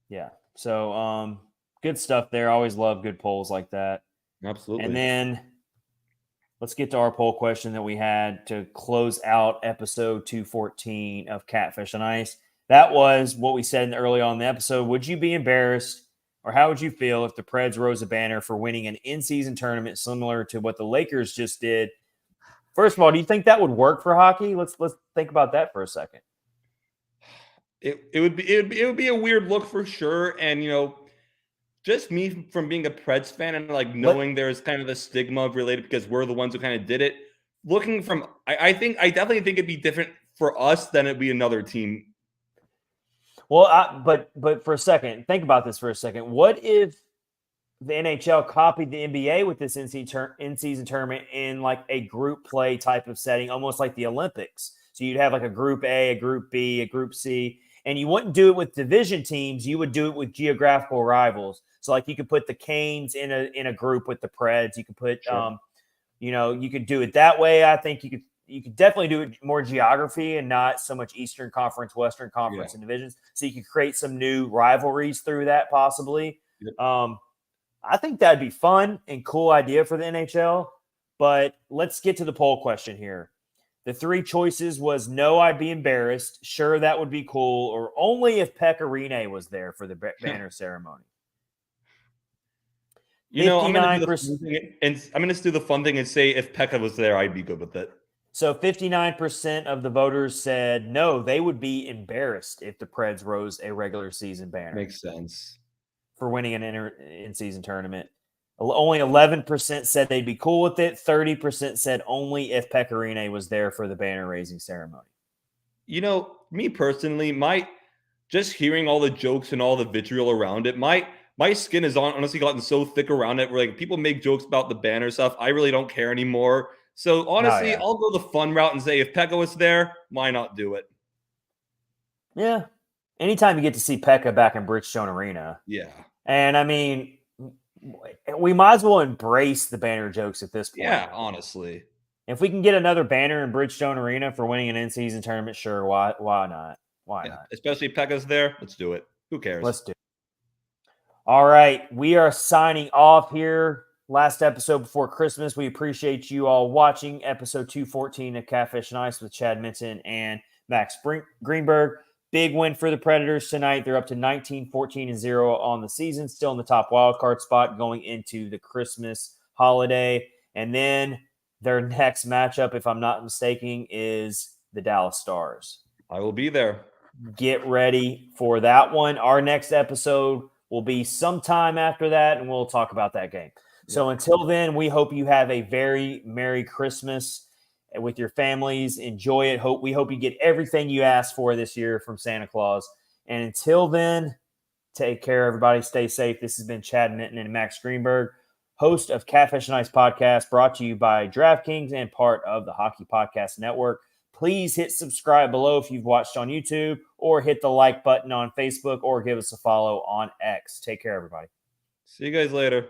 Speaker 1: Yeah. So, good stuff there. Always love good polls like that.
Speaker 2: Absolutely.
Speaker 1: And then let's get to our poll question that we had to close out episode 214 of Catfish on Ice. That was what we said early on in the episode. Would you be embarrassed, or how would you feel if the Preds rose a banner for winning an in-season tournament similar to what the Lakers just did? First of all, do you think that would work for hockey? Let's think about that for a second.
Speaker 2: it would be a weird look for sure. And just me from being a Preds fan and like knowing there's kind of the stigma related because we're the ones who kind of did it. Looking from, I definitely think it'd be different for us than it'd be another team.
Speaker 1: Well, but for a second, think about this for a second. What if the NHL copied the NBA with this in-season tournament in like a group play type of setting, almost like the Olympics? So you'd have like a group A, a group B, a group C, and you wouldn't do it with division teams. You would do it with geographical rivals. So like you could put the Canes in a group with the Preds. You could put,
Speaker 2: Sure.
Speaker 1: you could do it that way. I think you could definitely do it more geography and not so much Eastern Conference, Western Conference, and divisions. So you could create some new rivalries through that possibly.
Speaker 2: Yep.
Speaker 1: I think that'd be fun and cool idea for the NHL. But let's get to the poll question here. The three choices was no, I'd be embarrassed. Sure, that would be cool. Or only if Pekka Rinne was there for the banner ceremony.
Speaker 2: I'm going to do the fun thing and say if Pekka was there, I'd be good with it.
Speaker 1: So 59% of the voters said no, they would be embarrassed if the Preds rose a regular season banner.
Speaker 2: Makes sense.
Speaker 1: For winning an in-season tournament. Only 11% said they'd be cool with it. 30% said only if Pekka Rinne was there for the banner raising ceremony.
Speaker 2: Me personally, just hearing all the jokes and all the vitriol around it, my skin is honestly gotten so thick around it where like people make jokes about the banner stuff. I really don't care anymore. So honestly, I'll go the fun route and say if Pekka was there, why not do it?
Speaker 1: Yeah. Anytime you get to see Pekka back in Bridgestone Arena.
Speaker 2: Yeah.
Speaker 1: And I mean, we might as well embrace the banner jokes at this point.
Speaker 2: Yeah, honestly.
Speaker 1: If we can get another banner in Bridgestone Arena for winning an in-season tournament, sure, why not? Why not?
Speaker 2: Especially if Pekka's there, let's do it. Who cares?
Speaker 1: Let's do it. All right, we are signing off here. Last episode before Christmas. We appreciate you all watching episode 214 of Catfish and Ice with Chad Minton and Max Greenberg. Big win for the Predators tonight. They're up to 19-14-0 on the season, still in the top wildcard spot going into the Christmas holiday. And then their next matchup, if I'm not mistaken, is the Dallas Stars.
Speaker 2: I will be there.
Speaker 1: Get ready for that one. Our next episode will be sometime after that, and we'll talk about that game. So until then, we hope you have a very Merry Christmas with your families. Enjoy it. We hope you get everything you asked for this year from Santa Claus. And until then, take care, everybody. Stay safe. This has been Chad Minton and Max Greenberg, host of Catfish and Ice Podcast, brought to you by DraftKings and part of the Hockey Podcast Network. Please hit subscribe below if you've watched on YouTube, or hit the like button on Facebook, or give us a follow on X. Take care, everybody.
Speaker 2: See you guys later.